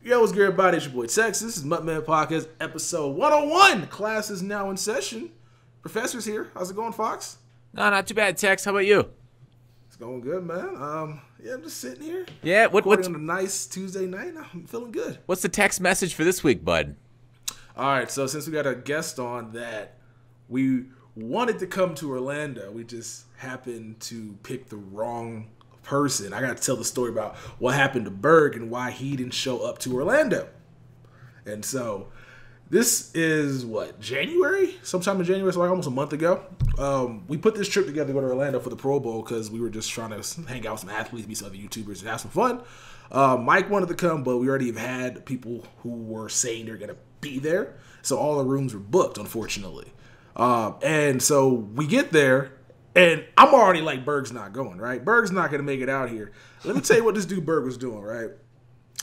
Yo, what's good, everybody? It's your boy Tex. This is MUTMen Podcast, episode 101. Class is now in session. Professor's here. How's it going, Fox? No, not too bad, Tex. How about you? It's going good, man. Yeah, I'm just sitting here. Yeah, what's on a nice Tuesday night? I'm feeling good. What's the text message for this week, bud? All right, so since we got a guest on that we wanted to come to Orlando, we just happened to pick the wrong person. I got to tell the story about what happened to Berg and why he didn't show up to Orlando. And so this is what, January? Sometime in January, so like almost a month ago. We put this trip together to go to Orlando for the Pro Bowl because we were just trying to hang out with some athletes, meet some other YouTubers, and have some fun. Mike wanted to come, but we already have had people who were saying they're going to be there. So all the rooms were booked, unfortunately. And so we get there, and I'm already like, Berg's not going, right? Berg's not going to make it out here. Let me tell you what this dude Berg was doing, right?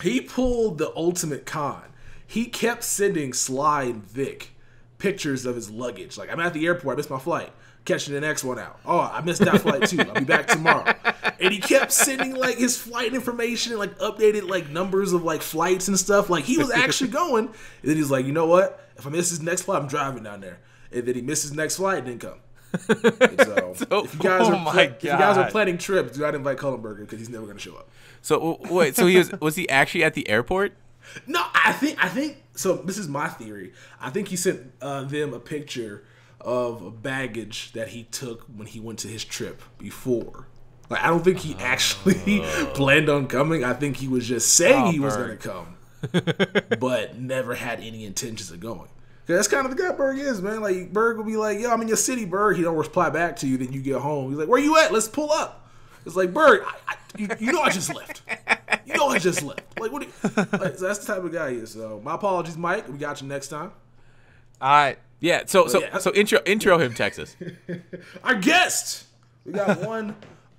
He pulled the ultimate con. He kept sending Sly and Vic pictures of his luggage. Like, I'm at the airport, I missed my flight. Catching the next one out. Oh, I missed that flight too. I'll be back tomorrow. And he kept sending like his flight information and like updated like numbers of like flights and stuff. Like he was actually going. And then he's like, you know what? If I miss his next flight, I'm driving down there. And then he missed his next flight and didn't come. So if you guys are planning trips, do not invite Cullenberger because he's never going to show up. So wait, so was he actually at the airport? No, I think so. This is my theory. I think he sent them a picture of baggage that he took when he went to his trip before. Like, I don't think he actually planned on coming. I think he was just saying he was going to come, but never had any intentions of going. That's kind of the guy Berg is, man. Like, Berg will be like, yo, I'm in your city, Berg. He don't reply back to you. Then you get home. He's like, where you at? Let's pull up. It's like, Berg, you know I just left. You know I just left. Like, what? Like, so that's the type of guy he is. So my apologies, Mike. We got you next time. All right. Yeah. So intro him, Texas. Our guest. We got one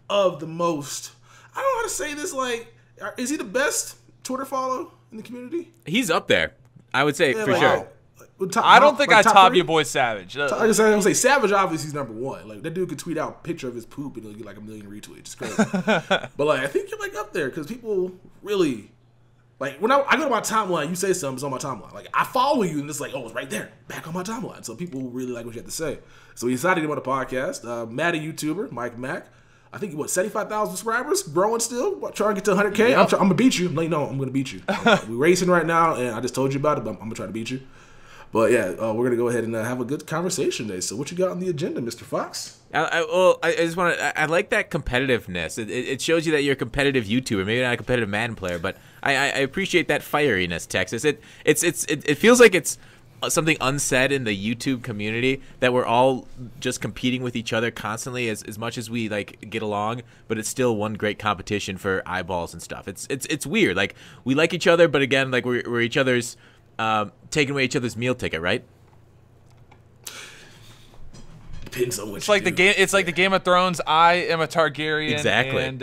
of the most. I don't know how to say this. Like, is he the best Twitter follow in the community? He's up there. I would say for sure. I don't think I top your boy Savage. Like I said, I would say Savage obviously is number one. Like, that dude could tweet out a picture of his poop and it'll get like 1 million retweets. It's crazy. But like, I think you're like up there because people really like when I go to my timeline, you say something, it's on my timeline. Like, I follow you and it's like, oh, it's right there, back on my timeline. So people really like what you have to say. So we decided to get him on the podcast. Madden YouTuber MikeMaac. I think what 75,000 subscribers, growing still. Trying to get to 100K. Yep. I'm gonna beat you. I'm like, no, I'm gonna beat you. We're racing right now, and I just told you about it, but I'm gonna try to beat you. But yeah, we're going to go ahead and have a good conversation today. So what you got on the agenda, Mr. Fox? I just want to. I like that competitiveness. It shows you that you're a competitive YouTuber, maybe not a competitive Madden player, but I appreciate that fieriness, Texas. It feels like it's something unsaid in the YouTube community that we're all just competing with each other constantly as much as we like get along, but it's still one great competition for eyeballs and stuff. It's weird. Like, we like each other, but again, like we're each other's. Taking away each other's meal ticket, right? Depends on what it's like do. The game. It's like the Game of Thrones. I am a Targaryen, exactly, and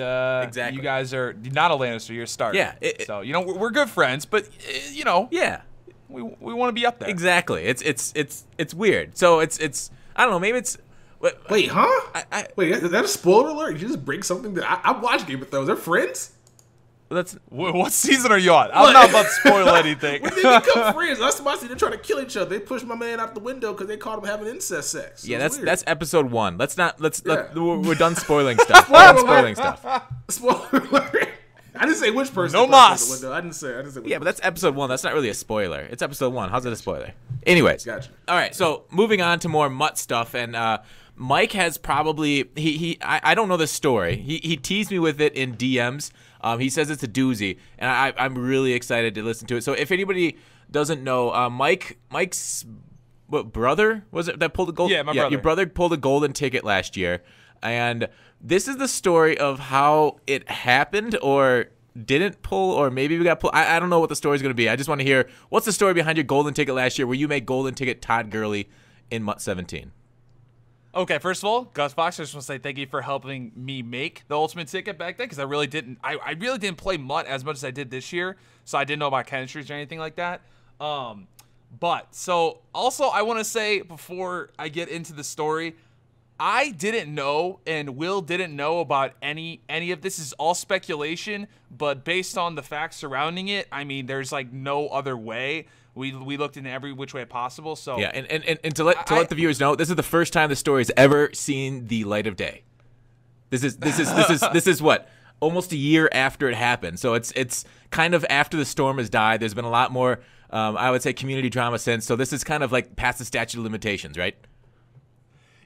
you guys are not a Lannister. You're a Stark. Yeah. So you know we're good friends, but you know, yeah, we want to be up there. Exactly. It's weird. So it's I don't know. Maybe it's. Wait, huh? Wait, is that a spoiler alert? You just bring something that I watched Game of Thrones. They're friends. What season are you on? I'm not about to spoil anything. When they become friends, that's why they're trying to kill each other. They pushed my man out the window because they caught him having incest sex. Yeah, that's episode 1. We're done spoiling stuff. We're done spoiling stuff. Spoiler alert. I didn't say which person. No mas. I didn't say. Yeah, but that's episode 1. That's not really a spoiler. It's episode 1. How's it a spoiler? Anyways, gotcha. All right, so moving on to more Mutt stuff, and Mike has probably I don't know the story. He teased me with it in DMs. He says it's a doozy, and I'm really excited to listen to it. So if anybody doesn't know, Mike's brother, was it that pulled the gold? Yeah, my brother. Your brother pulled a golden ticket last year, and this is the story of how it happened or didn't pull, or maybe we got pulled. I don't know what the story's going to be. I just want to hear, what's the story behind your golden ticket last year where you made golden ticket Todd Gurley in MUT 17? Okay, first of all, Gutfoxx, I just want to say thank you for helping me make the ultimate ticket back then, because I really didn't play MUT as much as I did this year, so I didn't know about chemistries or anything like that. But so also I want to say before I get into the story, I didn't know, and Will didn't know about any of this. Is all speculation, but based on the facts surrounding it, I mean, there's like no other way. We looked in every which way possible. So yeah, and to let the viewers know, this is the first time the story has ever seen the light of day. This is what, almost a year after it happened. So it's kind of after the storm has died. There's been a lot more, I would say, community drama since. So this is kind of like past the statute of limitations, right?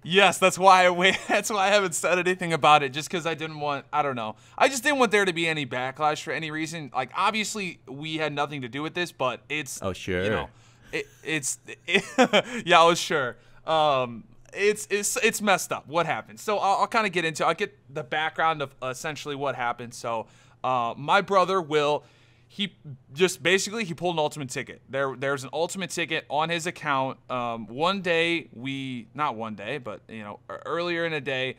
Yes, that's why I haven't said anything about it, just because I didn't want, I don't know. I just didn't want there to be any backlash for any reason. Like, obviously, we had nothing to do with this, but it's... Oh, sure. You know, yeah, I was sure. It's messed up what happened. So I'll kind of I'll get the background of essentially what happened. So my brother, Will... He pulled an ultimate ticket. There's an ultimate ticket on his account. One day not one day, but earlier in the day,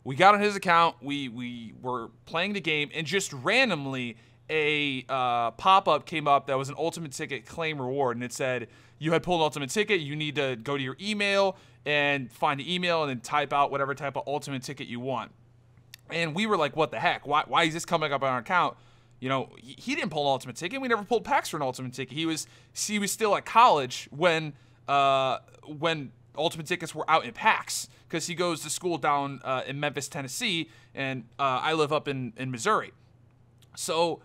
we got on his account. We were playing the game, and just randomly a pop-up came up that was an ultimate ticket claim reward, and it said you had pulled an ultimate ticket. You need to go to your email and find the email and then type out whatever type of ultimate ticket you want. And we were like, what the heck? Why is this coming up on our account? He didn't pull an ultimate ticket. We never pulled packs for an ultimate ticket. He was still at college when ultimate tickets were out in packs, because he goes to school down in Memphis, Tennessee, and I live up in Missouri. So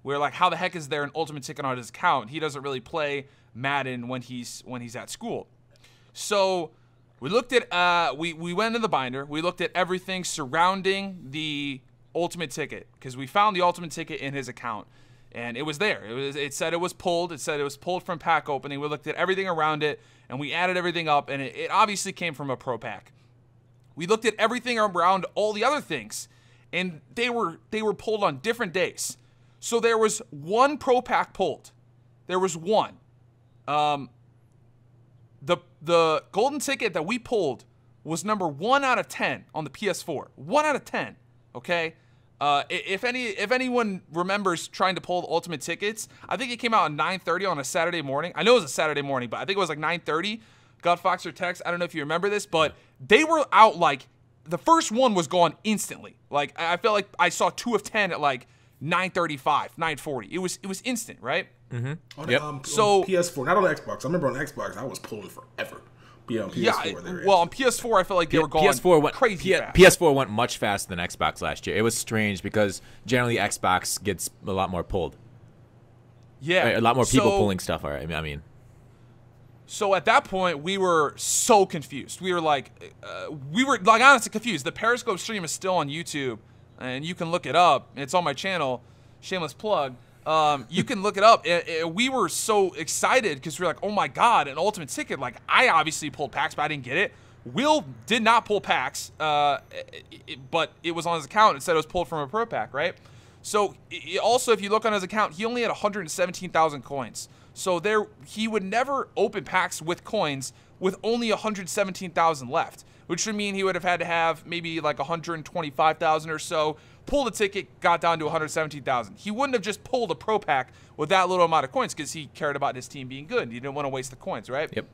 we're like, how the heck is there an ultimate ticket on his account? He doesn't really play Madden when he's at school. So we looked at we went into the binder. We looked at everything surrounding the ultimate ticket, because we found the ultimate ticket in his account, and it was there. It said it was pulled. It said it was pulled from pack opening. We looked at everything around it, and we added everything up, and it obviously came from a pro pack. We looked at everything around all the other things, and they were pulled on different days. So there was one pro pack pulled. There was one. The golden ticket that we pulled was number 1 out of 10 on the PS4. 1 out of 10. Okay, if anyone remembers trying to pull the ultimate tickets, I think it came out at 9:30 on a Saturday morning. I know it was a Saturday morning, but I think it was like 9:30. Gutfoxx or Tex, I don't know if you remember this, but they were out like the first one was gone instantly. Like I felt like I saw 2 of 10 at like 9:35, 9:40. It was instant, right? Mm-hmm. Yep. On PS4, not on Xbox. I remember on Xbox I was pulling forever. Yeah, on PS4. On PS4, I felt like they were going crazy fast. PS4 went much faster than Xbox last year. It was strange because generally Xbox gets a lot more pulled. Yeah. Right, a lot more people pulling stuff. All right. I mean. So at that point, we were so confused. We were like honestly confused. The Periscope stream is still on YouTube, and you can look it up. It's on my channel. Shameless plug. You can look it up. We were so excited because we were like, oh my God, an ultimate ticket. Like, I obviously pulled packs, but I didn't get it. Will did not pull packs, but it was on his account. It said it was pulled from a pro pack, right? So also, if you look on his account, he only had 117,000 coins. So he would never open packs with coins with only 117,000 left, which would mean he would have had to have maybe like 125,000 or so. Pulled a ticket, got down to 117,000. He wouldn't have just pulled a pro pack with that little amount of coins because he cared about his team being good. He didn't want to waste the coins, right? Yep.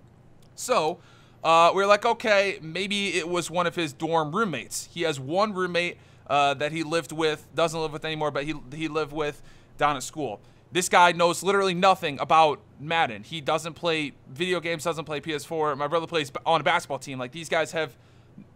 So we were like, okay, maybe it was one of his dorm roommates. He has one roommate that he lived with, doesn't live with anymore, but he lived with down at school. This guy knows literally nothing about Madden. He doesn't play video games, doesn't play PS4. My brother plays on a basketball team. Like, these guys have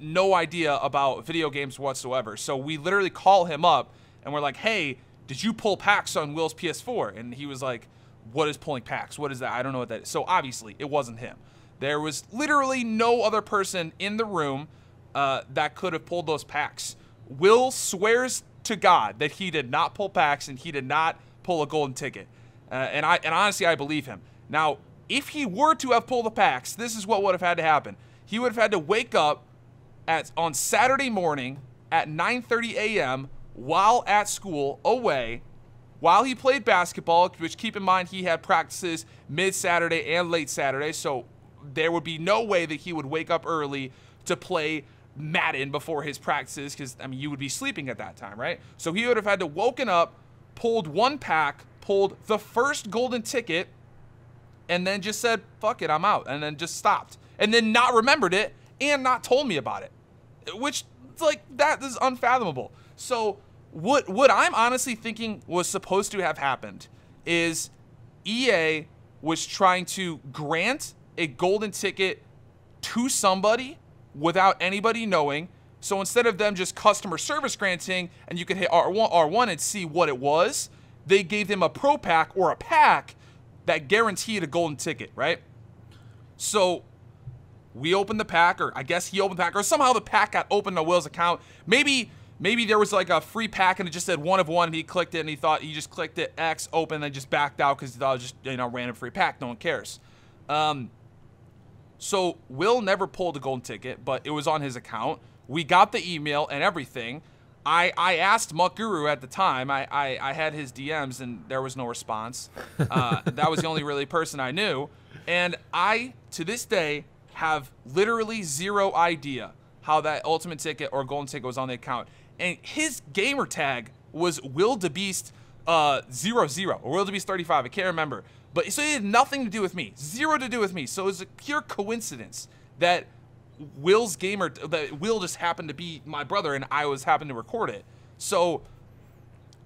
no idea about video games whatsoever. So we literally call him up and we're like, hey, did you pull packs on Will's PS4? And he was like, what is pulling packs? What is that? I don't know what that is. So obviously it wasn't him. There was literally no other person in the room that could have pulled those packs. Will swears to God that he did not pull packs and he did not pull a golden ticket. And honestly, I believe him. Now, if he were to have pulled the packs, this is what would have had to happen. He would have had to wake up on Saturday morning at 9:30 a.m. while at school, away, while he played basketball, which, keep in mind, he had practices mid-Saturday and late Saturday, so there would be no way that he would wake up early to play Madden before his practices, because, I mean, you would be sleeping at that time, right? So he would have had to woken up, pulled one pack, pulled the first golden ticket, and then just said, fuck it, I'm out, and then just stopped. And then not remembered it and not told me about it. which like that is unfathomable. So what I'm honestly thinking was supposed to have happened is EA was trying to grant a golden ticket to somebody without anybody knowing. So instead of them just customer service granting and you could hit R1 and see what it was, they gave them a pro pack or a pack that guaranteed a golden ticket, right? So we opened the pack, or I guess he opened the pack, or somehow the pack got opened on Will's account. Maybe there was like a free pack and it just said 1 of 1 and he clicked it and he just clicked it X open and just backed out because he thought it was just, you know, random free pack. No one cares. So Will never pulled a golden ticket, but it was on his account. We got the email and everything. I asked Muck Guru at the time. I had his DMs and there was no response. That was the only really person I knew. And I, to this day, have literally zero idea how that ultimate ticket or golden ticket was on the account. And his gamer tag was WillDeBeast 00 or WillDeBeast 35. I can't remember. But so it had nothing to do with me. Zero to do with me. So it was a pure coincidence that Will just happened to be my brother and I was happened to record it. So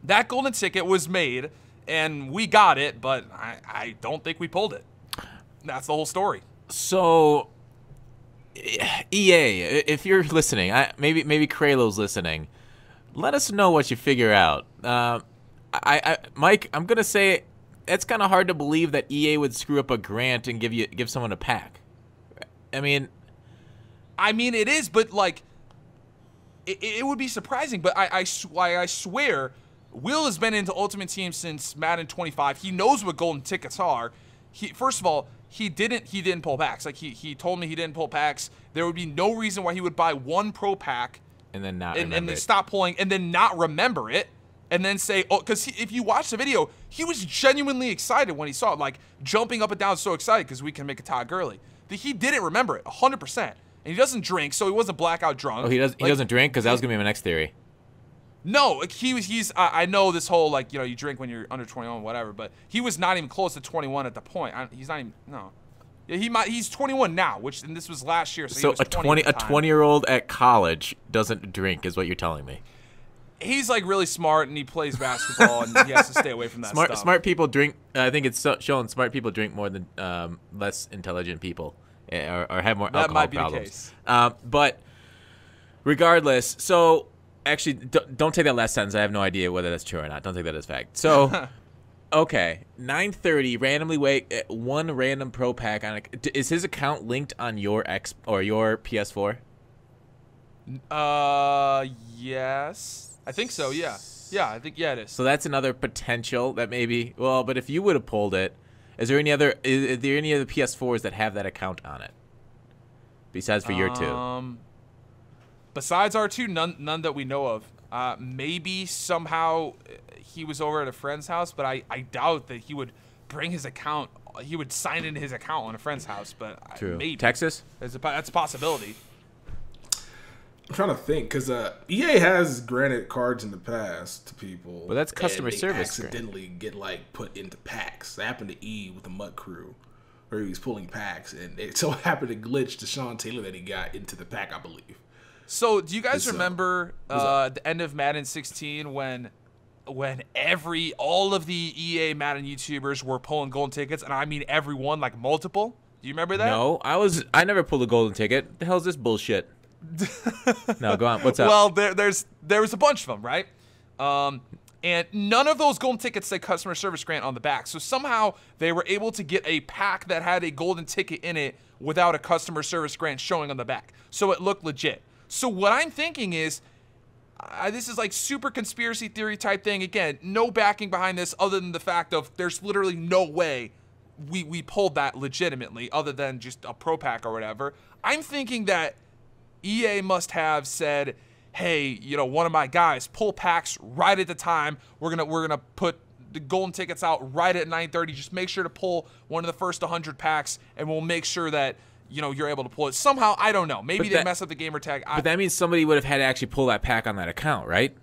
that golden ticket was made and we got it, but I don't think we pulled it. That's the whole story. So EA, if you're listening, maybe Kralo's listening, let us know what you figure out. Mike, I'm gonna say it's kind of hard to believe that EA would screw up a grant and give someone a pack. I mean, it is, but like, it would be surprising. But I swear, Will has been into Ultimate Team since Madden 25. He knows what golden tickets are. First of all, he didn't pull packs. Like he told me he didn't pull packs. There would be no reason why he would buy one pro pack and then not and then stop pulling and then not remember it and then say, oh, because if you watch the video, he was genuinely excited when he saw it, like jumping up and down, so excited because we can make a tag early. He didn't remember it 100%, and he doesn't drink, so he wasn't blackout drunk. Oh, he doesn't drink, because that was gonna be my next theory. No, like I know this whole, like, you know, you drink when you're under 21, whatever, but he was not even close to 21 at the point. He's not even, no. Yeah, he's 21 now, and this was last year, so he was 20 a 20-year-old at college doesn't drink, is what you're telling me. He's like really smart and he plays basketball and he has to stay away from that stuff. Smart people drink. I think it's showing smart people drink more than less intelligent people, or have more alcohol problems. That might be the case. But regardless, so actually, don't take that last sentence. I have no idea whether that's true or not. Don't take that as fact. So, okay, 930 randomly one random pro pack on. Is his account linked on your your PS4? Yes. I think so, yeah. Yeah, it is. So that's another potential that maybe, well, but if you would have pulled it, is there any other PS4s that have that account on it? Besides for your two? Besides our two, none that we know of. Maybe somehow he was over at a friend's house, but I doubt that he would bring his account, he would sign into his account on a friend's house, but true. Maybe. Texas? That's a possibility. I'm trying to think, because EA has granted cards in the past to people. But that's customer service. Accidentally get like put into packs. That happened to E with the Mutt Crew, where he was pulling packs, and it so happened to glitch to Sean Taylor that he got into the pack, I believe. So, do you guys remember the end of Madden 16 when all of the EA Madden YouTubers were pulling golden tickets, and I mean everyone, like multiple? Do you remember that? No, I never pulled a golden ticket. The hell's this bullshit? No, go on. What's up? Well, there was a bunch of them, right? And none of those golden tickets say customer service grant on the back. So somehow they were able to get a pack that had a golden ticket in it without a customer service grant showing on the back. So it looked legit. So what I'm thinking is, this is like super conspiracy theory type thing. Again, no backing behind this other than the fact of there's literally no way we pulled that legitimately other than just a pro pack or whatever. I'm thinking that EA must have said, hey, you know, one of my guys, pull packs right at the time. We're gonna put the golden tickets out right at 9:30. Just make sure to pull one of the first 100 packs, and we'll make sure that, you know, you're able to pull it. Somehow, I don't know. Maybe they mess up the gamer tag. But that means somebody would have had to actually pull that pack on that account, right?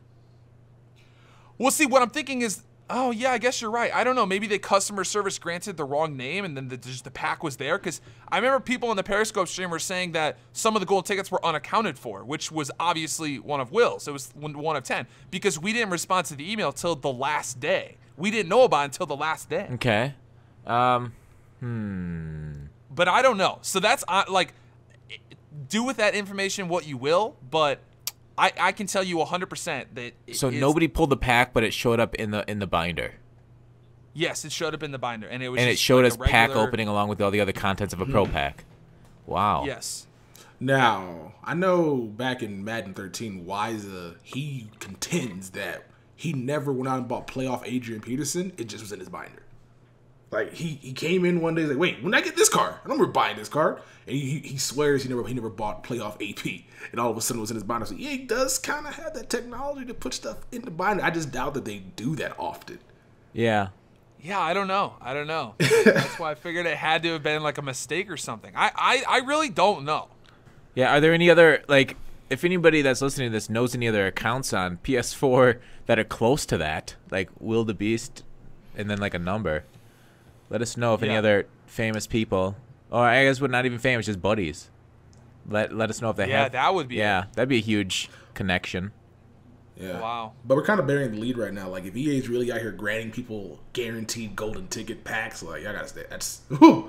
Well, see, what I'm thinking is, Oh, yeah, I guess you're right. I don't know. Maybe the customer service granted the wrong name and then just the pack was there. Because I remember people in the Periscope stream were saying that some of the golden tickets were unaccounted for, which was obviously one of Will's. It was 1 of 10. Because we didn't respond to the email till the last day. We didn't know about it until the last day. Okay. But I don't know. So that's, like, do with that information what you will, but I can tell you 100% that So nobody pulled the pack, but it showed up in the binder. Yes, it showed up in the binder, and it was. And it just showed like us a regular... pack opening along with all the other contents of a pro pack. Wow. Yes. Now, I know back in Madden 13, Wiza, he contends that he never went out and bought playoff Adrian Peterson. It just was in his binder. Like, he came in one day, he's like, wait, when did I get this card? I don't remember buying this card. And he swears he never bought playoff AP. And all of a sudden it was in his binder. So, yeah, he does kind of have that technology to put stuff in the binder. I just doubt that they do that often. Yeah. Yeah, I don't know. That's why I figured it had to have been like a mistake or something. I really don't know. Yeah, are there any other, like, if anybody that's listening to this knows any other accounts on PS4 that are close to that, like Will the Beast and then like a number, let us know if any other famous people, or I guess not even famous, just buddies. Let us know if they have. Yeah, that would be. Yeah, that'd be a huge connection. Yeah. Wow. But we're kind of burying the lead right now. Like, if EA's really out here granting people guaranteed golden ticket packs, like, I gotta say, that's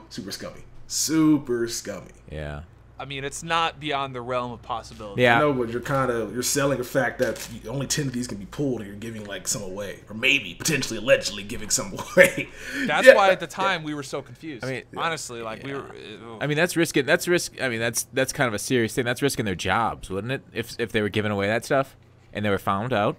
super scummy. Super scummy. Yeah. I mean, it's not beyond the realm of possibility. Yeah. I know, but you're selling the fact that only 10 of these can be pulled, and you're giving like some away, or maybe potentially, allegedly giving some away. That's why at the time we were so confused. I mean, honestly, like we were. I mean, that's risking. That's risk. I mean, that's kind of a serious thing. That's risking their jobs, wouldn't it? If they were giving away that stuff and they were found out.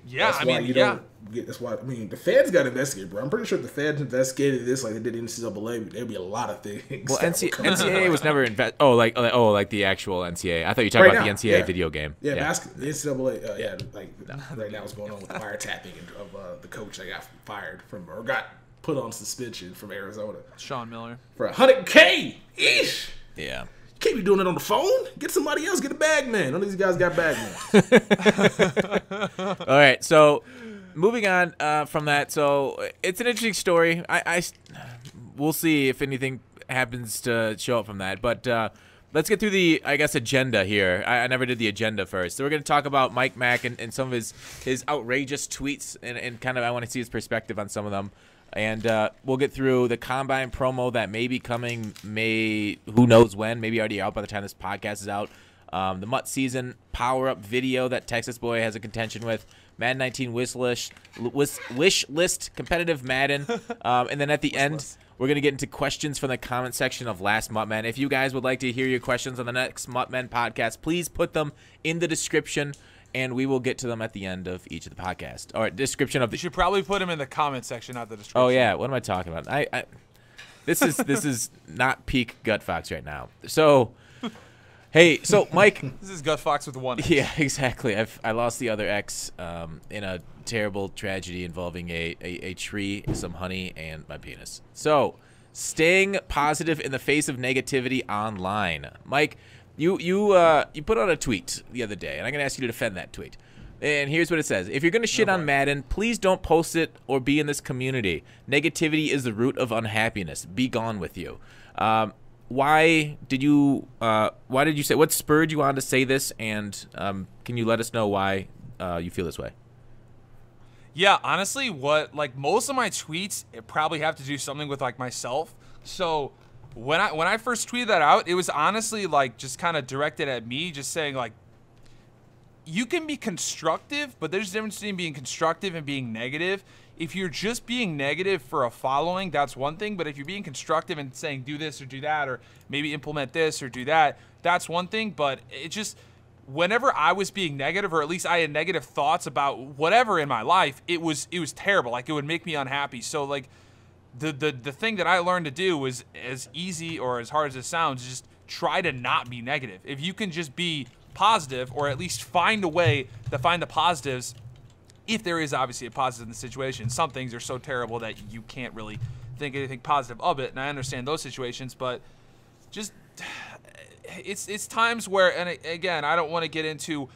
Yeah, that's I why mean, you don't get. That's why I mean the feds got investigated, bro. I'm pretty sure if the feds investigated this like they did NCAA, there'd be a lot of things. Well, NCAA was never like the actual NCAA. I thought you were talking about the NCAA video game. Yeah, NCAA. Like right now, what's going on with the wiretapping of the coach that got fired from or got put on suspension from Arizona, Sean Miller, for $100K. Eesh. Yeah. You can't be doing it on the phone. Get somebody else. Get a bag man. None of these guys got bag men. All right, so moving on from that. So it's an interesting story. We'll see if anything happens to show up from that. But let's get through the, I guess, agenda here. I never did the agenda first. So we're going to talk about MikeMaac and some of his outrageous tweets. And kind of I want to see his perspective on some of them. And we'll get through the Combine promo that may be coming, who knows when, maybe already out by the time this podcast is out. The MUT season power-up video that Texas Boy has a contention with. Madden 19 wish list competitive Madden. And then at the end, we're going to get into questions from the comment section of last MUTMen. If you guys would like to hear your questions on the next MUTMen podcast, please put them in the description. And we will get to them at the end of each of the podcasts. Or description of the. You should probably put them in the comment section, not the description. Oh yeah, what am I talking about? This is not peak Gutfoxx right now. So, hey, so Mike. This is Gutfoxx with one. Yeah, exactly. I lost the other X in a terrible tragedy involving a tree, some honey, and my penis. So, staying positive in the face of negativity online, Mike. You put out a tweet the other day, and I'm going to ask you to defend that tweet. And here's what it says. If you're going to shit on Madden, please don't post it or be in this community. Negativity is the root of unhappiness. Be gone with you. Why did you say, what spurred you on to say this, and can you let us know why you feel this way? Yeah, honestly, most of my tweets probably have to do something with like myself. So when I first tweeted that out, it was honestly like just kind of directed at me, just saying like, you can be constructive, but there's a difference between being constructive and being negative. If you're just being negative for a following, that's one thing. But if you're being constructive and saying do this or do that, or maybe implement this or do that, that's one thing. But it just, whenever I was being negative, or at least I had negative thoughts about whatever in my life, it was terrible. Like, it would make me unhappy. So like, the thing that I learned to do was, as easy or as hard as it sounds, just try to not be negative. If you can just be positive, or at least find a way to find the positives, if there is obviously a positive in the situation. Some things are so terrible that you can't really think anything positive of it, and I understand those situations, but just it's times where, and again, I don't want to get into,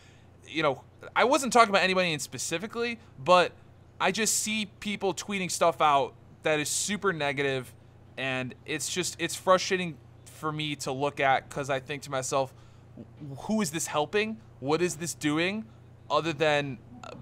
I wasn't talking about anybody in specifically, but I just see people tweeting stuff out that is super negative, and it's frustrating for me to look at, because I think to myself, who is this helping? What is this doing other than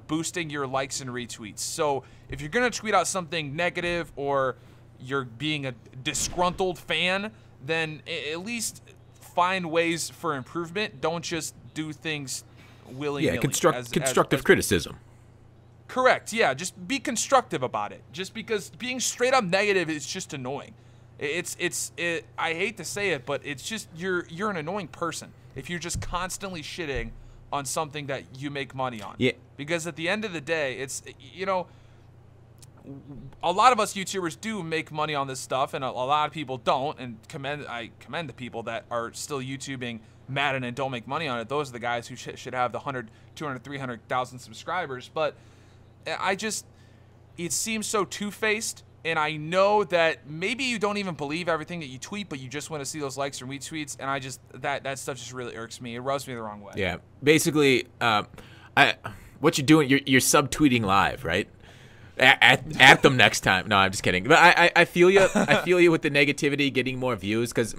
boosting your likes and retweets? So if you're going to tweet out something negative, or you're being a disgruntled fan, then at least find ways for improvement. Don't just do things willy-nilly. Yeah, constructive criticism. Correct. Yeah, just be constructive about it. Just because being straight up negative is just annoying. I hate to say it, but it's just you're an annoying person if you're just constantly shitting on something that you make money on. Yeah. Because at the end of the day, it's, you know, a lot of us YouTubers do make money on this stuff, and a lot of people don't. And I commend the people that are still YouTubing Madden and don't make money on it. Those are the guys who should have the 100, 200, 300,000 subscribers. But it seems so two-faced. And I know that maybe you don't even believe everything that you tweet, but you just want to see those likes and retweets. And I just, that stuff just really irks me. It rubs me the wrong way. Yeah. Basically, what you're doing, you're subtweeting live, right? At them next time. No, I'm just kidding. But I feel you. I feel you with the negativity, getting more views, because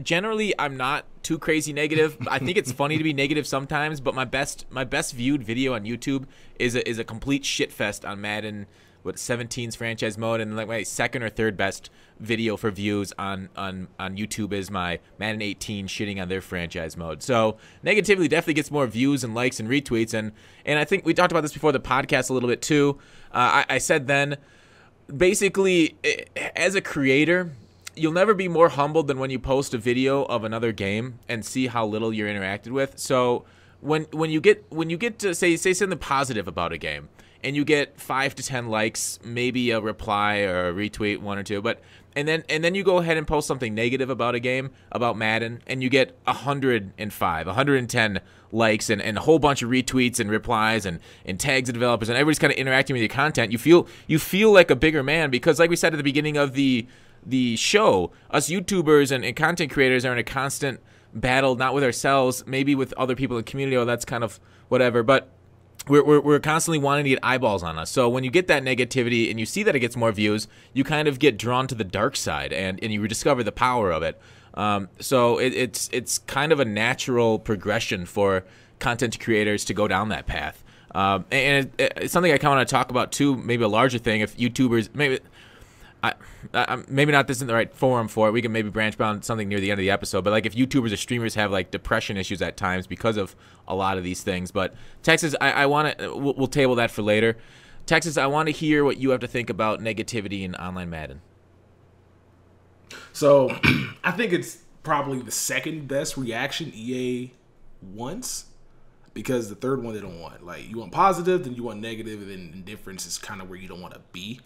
generally I'm not too crazy negative. I think it's funny to be negative sometimes, but my best viewed video on YouTube is a complete shitfest on Madden 17's franchise mode, and like my second or third best video for views on YouTube is my Madden 18 shitting on their franchise mode. So negativity definitely gets more views and likes and retweets, and I think we talked about this before the podcast a little bit too. I said then, basically, as a creator, you'll never be more humbled than when you post a video of another game and see how little you're interacted with. So when you get to say something positive about a game, and you get 5 to 10 likes, maybe a reply or a retweet, 1 or 2, and then you go ahead and post something negative about a game, about Madden, and you get 105, 110 likes and a whole bunch of retweets and replies and tags of developers, and everybody's kind of interacting with your content. You feel like a bigger man, because like we said at the beginning of the show, us YouTubers and content creators are in a constant battle, not with ourselves, maybe with other people in the community, or that's kind of whatever, but we're constantly wanting to get eyeballs on us. So when you get that negativity and you see that it gets more views, you kind of get drawn to the dark side, and you rediscover the power of it. So it's kind of a natural progression for content creators to go down that path. And it's something I kind of want to talk about too, maybe a larger thing. If YouTubers, maybe not this isn't the right forum for it. We can maybe branch on something near the end of the episode. But like if YouTubers or streamers have like depression issues at times because of a lot of these things. But Texas, I want to we'll table that for later. Texas, I want to hear what you have to think about negativity in online Madden. So I think it's probably the second best reaction EA wants, because the third one they don't want. Like, you want positive, then you want negative, and then indifference is kind of where you don't want to be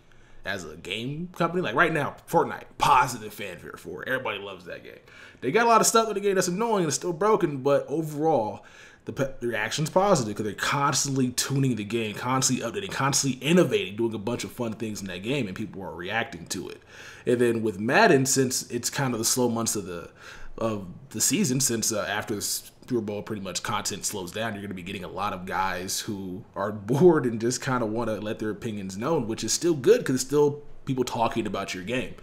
as a game company. Like right now, Fortnite, positive fanfare for it. Everybody loves that game. They got a lot of stuff in the game that's annoying and it's still broken, but overall, the reaction's positive because they're constantly tuning the game, constantly updating, constantly innovating, doing a bunch of fun things in that game, and people are reacting to it. And then with Madden, since it's kind of the slow months of the season, since after the Super Bowl, pretty much content slows down, you're going to be getting a lot of guys who are bored and just kind of want to let their opinions known, which is still good because it's still people talking about your game.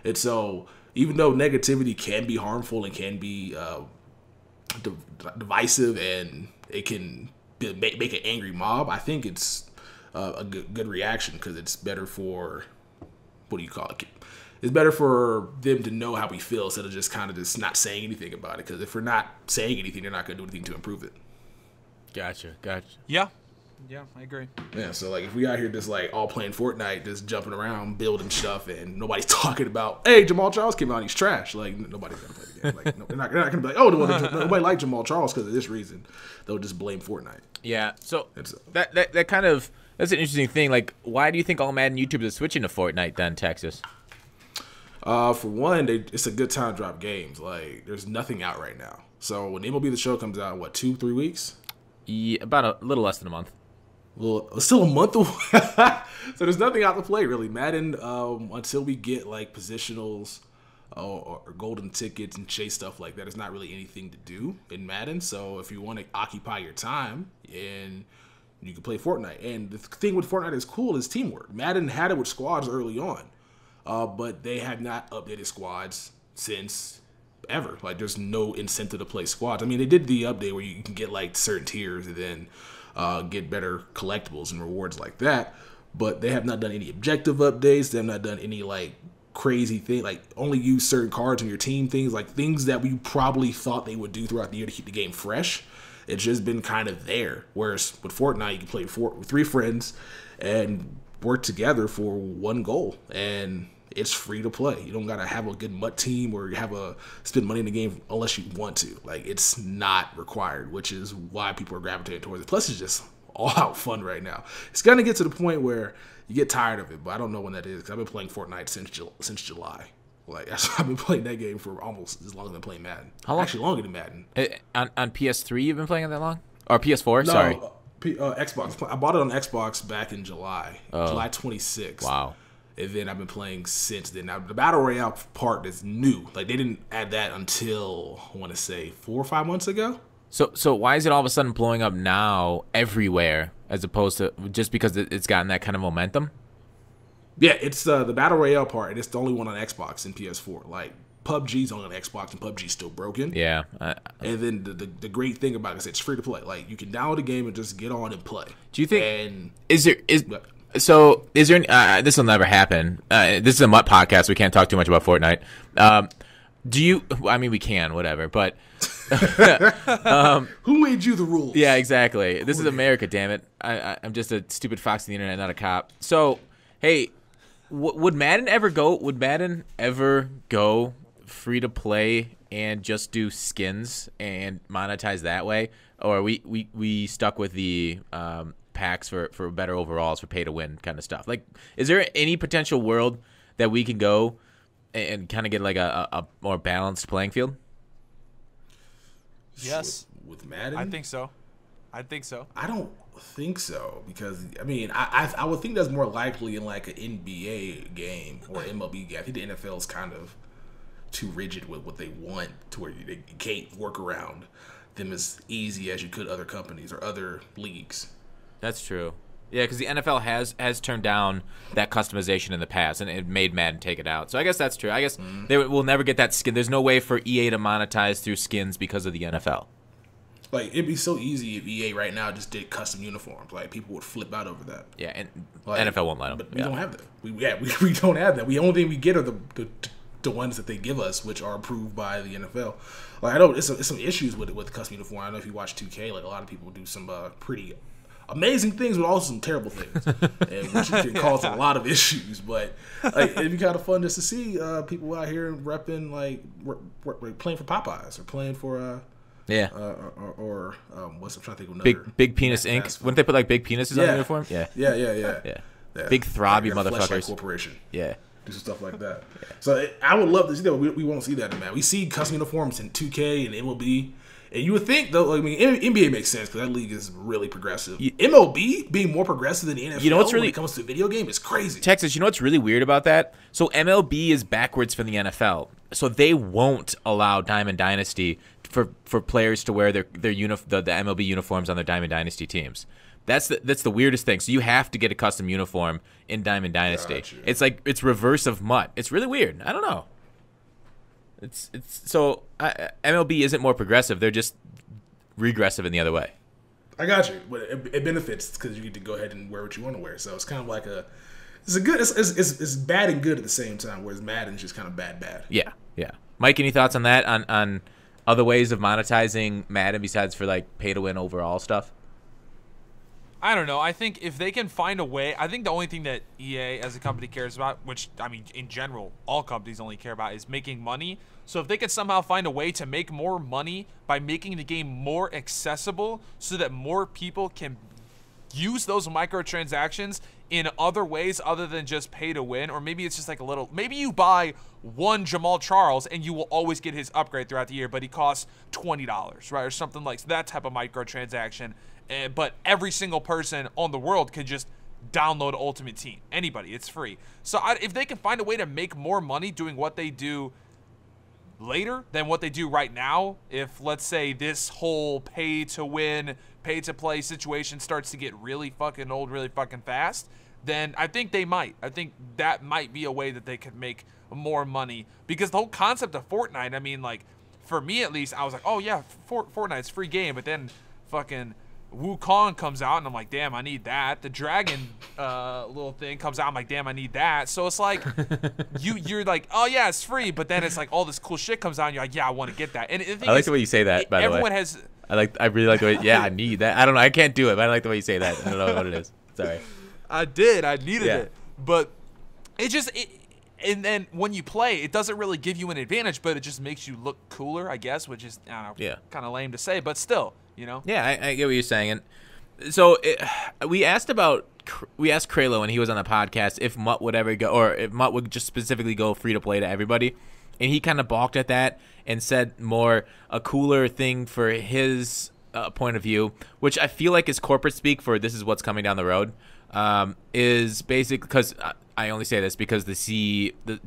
And so even though negativity can be harmful and can be divisive and it can make an angry mob, I think it's a good reaction because it's better for, what do you call it? It's better for them to know how we feel instead of just kind of just not saying anything about it. Because if we're not saying anything, they're not going to do anything to improve it. Gotcha. Yeah, I agree. Yeah, so like if we out here just like all playing Fortnite, just jumping around, building stuff, and nobody's talking about, hey, Jamal Charles came out and he's trash. Like, nobody's going to play the game. Like, they're not going to be like, oh, nobody liked Jamal Charles because of this reason. They'll just blame Fortnite. Yeah, so that kind of, that's an interesting thing. Like, why do you think all Madden YouTubers are switching to Fortnite then, Texas? For one, it's a good time to drop games. Like, there's nothing out right now. So when MLB The Show comes out, what, 2-3 weeks? Yeah, about a little less than a month. Well, still a month away. So there's nothing out to play, really. Madden, until we get, like, positionals or golden tickets and chase stuff like that. There's not really anything to do in Madden. So if you want to occupy your time, and you can play Fortnite. And the thing with Fortnite is cool is teamwork. Madden had it with squads early on, but they have not updated squads since ever. Like, there's no incentive to play squads. I mean, they did the update where you can get like certain tiers and then get better collectibles and rewards like that. But they have not done any objective updates. They have not done any like crazy thing, like only use certain cards on your team, things that we probably thought they would do throughout the year to keep the game fresh. It's just been kind of there. Whereas with Fortnite, you can play with 3 friends and work together for one goal, and it's free to play. You don't gotta have a good MUT team or spend money in the game unless you want to. Like, it's not required, which is why people are gravitating towards it. Plus, it's just all out fun right now. It's gonna get to the point where you get tired of it, but I don't know when that is, because I've been playing Fortnite since July. Like, I've been playing that game for almost as long as I've been playing Madden. How long? Actually, longer than Madden. On PS3, you've been playing it that long? Or PS4? No, Sorry. Xbox. I bought it on Xbox back in July. July 26th. Wow. And then I've been playing since then. Now, the Battle Royale part is new. Like, they didn't add that until, I want to say, 4 or 5 months ago. So why is it all of a sudden blowing up now everywhere, as opposed to just because it's gotten that kind of momentum? Yeah, it's the Battle Royale part, and it's the only one on Xbox and PS4. Like, PUBG's on Xbox, and PUBG's still broken. Yeah. And then the great thing about it is it's free to play. Like, you can download a game and just get on and play. Do you think? And is there? This will never happen. This is a MUT podcast. We can't talk too much about Fortnite. Do you? I mean, we can, whatever. But who made you the rules? Yeah, exactly. This is America, damn it. I'm just a stupid fox on the internet, not a cop. So, hey, would Madden ever go? Would Madden ever go free to play and just do skins and monetize that way, or are we stuck with the packs for better overalls for pay to win kind of stuff? Like, is there any potential world that we can go and kind of get like a more balanced playing field? Yes. With Madden? I think so. I don't think so, because I mean, I would think that's more likely in like an NBA game or MLB game. I think the NFL is kind of too rigid with what they want, to where you can't work around them as easy as you could other companies or other leagues. That's true. Yeah, because the NFL has turned down that customization in the past, and it made Madden take it out. So I guess that's true. I guess they will never get that skin. There's no way for EA to monetize through skins because of the NFL. Like, it'd be so easy if EA right now just did custom uniforms. Like, people would flip out over that. Yeah, and like, NFL won't let them. But we don't have that. We don't have that. The only thing we get are the ones that they give us, which are approved by the NFL. Like, I know it's some issues with custom uniform. I don't know if you watch 2K. Like, a lot of people do some pretty amazing things, but also some terrible things, and which can cause a lot of issues. But like, it'd be kind of fun just to see people out here repping, like playing for Popeyes or playing for or what's I'm trying to think of another big penis Inc. Wouldn't they put like big penises on the uniform? Yeah. Big throb, you like motherfuckers. Corporation. Yeah. Do some stuff like that. So I would love to see that. We won't see that in Madden. We see custom uniforms in 2K and MLB. And you would think, though, I mean, NBA makes sense because that league is really progressive. MLB being more progressive than the NFL, you know what's really, when it comes to video game, is crazy. Texas, you know what's really weird about that? So MLB is backwards from the NFL. So they won't allow Diamond Dynasty for players to wear the MLB uniforms on their Diamond Dynasty teams. That's the weirdest thing. So you have to get a custom uniform in Diamond Dynasty. Gotcha. It's like it's reverse of MUT. It's really weird. I don't know. MLB isn't more progressive. They're just regressive in the other way. I got you, but it benefits because you get to go ahead and wear what you want to wear. So it's kind of like it's bad and good at the same time. Whereas Madden's just kind of bad. Yeah. Mike, any thoughts on that? On other ways of monetizing Madden besides for like pay to win overall stuff? I don't know. I think if they can find a way, I think the only thing that EA as a company cares about, which, I mean, in general, all companies only care about, is making money. So if they could somehow find a way to make more money by making the game more accessible so that more people can use those microtransactions in other ways other than just pay to win, or maybe it's just like maybe you buy one Jamal Charles and you will always get his upgrade throughout the year, but he costs $20, right, or something like that type of microtransaction. But every single person on the world can just download Ultimate Team. Anybody, it's free. So if they can find a way to make more money doing what they do later than what they do right now. If, let's say, this whole pay-to-win, pay-to-play situation starts to get really fucking old really fucking fast, then I think they might. I think that might be a way that they could make more money. Because the whole concept of Fortnite, I mean, like, for me at least, I was like, oh yeah, Fortnite's free game. But then fucking Wukong comes out, and I'm like, damn, I need that. The dragon little thing comes out, I'm like, damn, I need that. So it's like, you're like, oh yeah, it's free. But then it's like all this cool shit comes out, and you're like, yeah, I want to get that. And the thing I like is, the way you say that, by the way. Everyone has... I really like the way, yeah, I need that. I don't know, I can't do it, but I like the way you say that. I don't know what it is. Sorry. I needed it. But it just... And then when you play, it doesn't really give you an advantage, but it just makes you look cooler, I guess, which is, I don't know, kind of lame to say, but still, you know? Yeah, I get what you're saying. And so we asked Kralo when he was on the podcast if MUT would ever go, or if MUT would just specifically go free to play to everybody, and he kind of balked at that and said more a cooler thing for his point of view, which I feel like is corporate speak for this is what's coming down the road, is basically because I only say this because the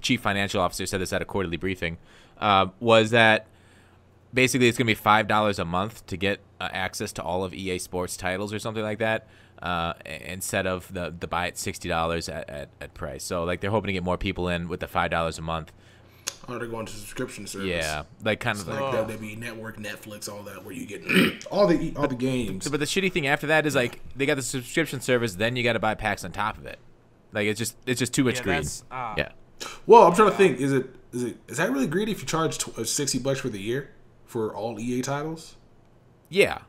chief financial officer said this at a quarterly briefing, was that basically it's going to be $5 a month to get access to all of EA Sports titles or something like that, instead of the buy at $60 at price. So like they're hoping to get more people in with the $5 a month. Oh, they're going to subscription service. Yeah, like kind of like WWE Network, Netflix, all that, where you get all the games. But the shitty thing after that is like they got the subscription service, then you got to buy packs on top of it. Like it's just too much greed. Yeah. Well, I'm trying to think. Is that really greedy if you charge $60 for the year for all EA titles? Yeah.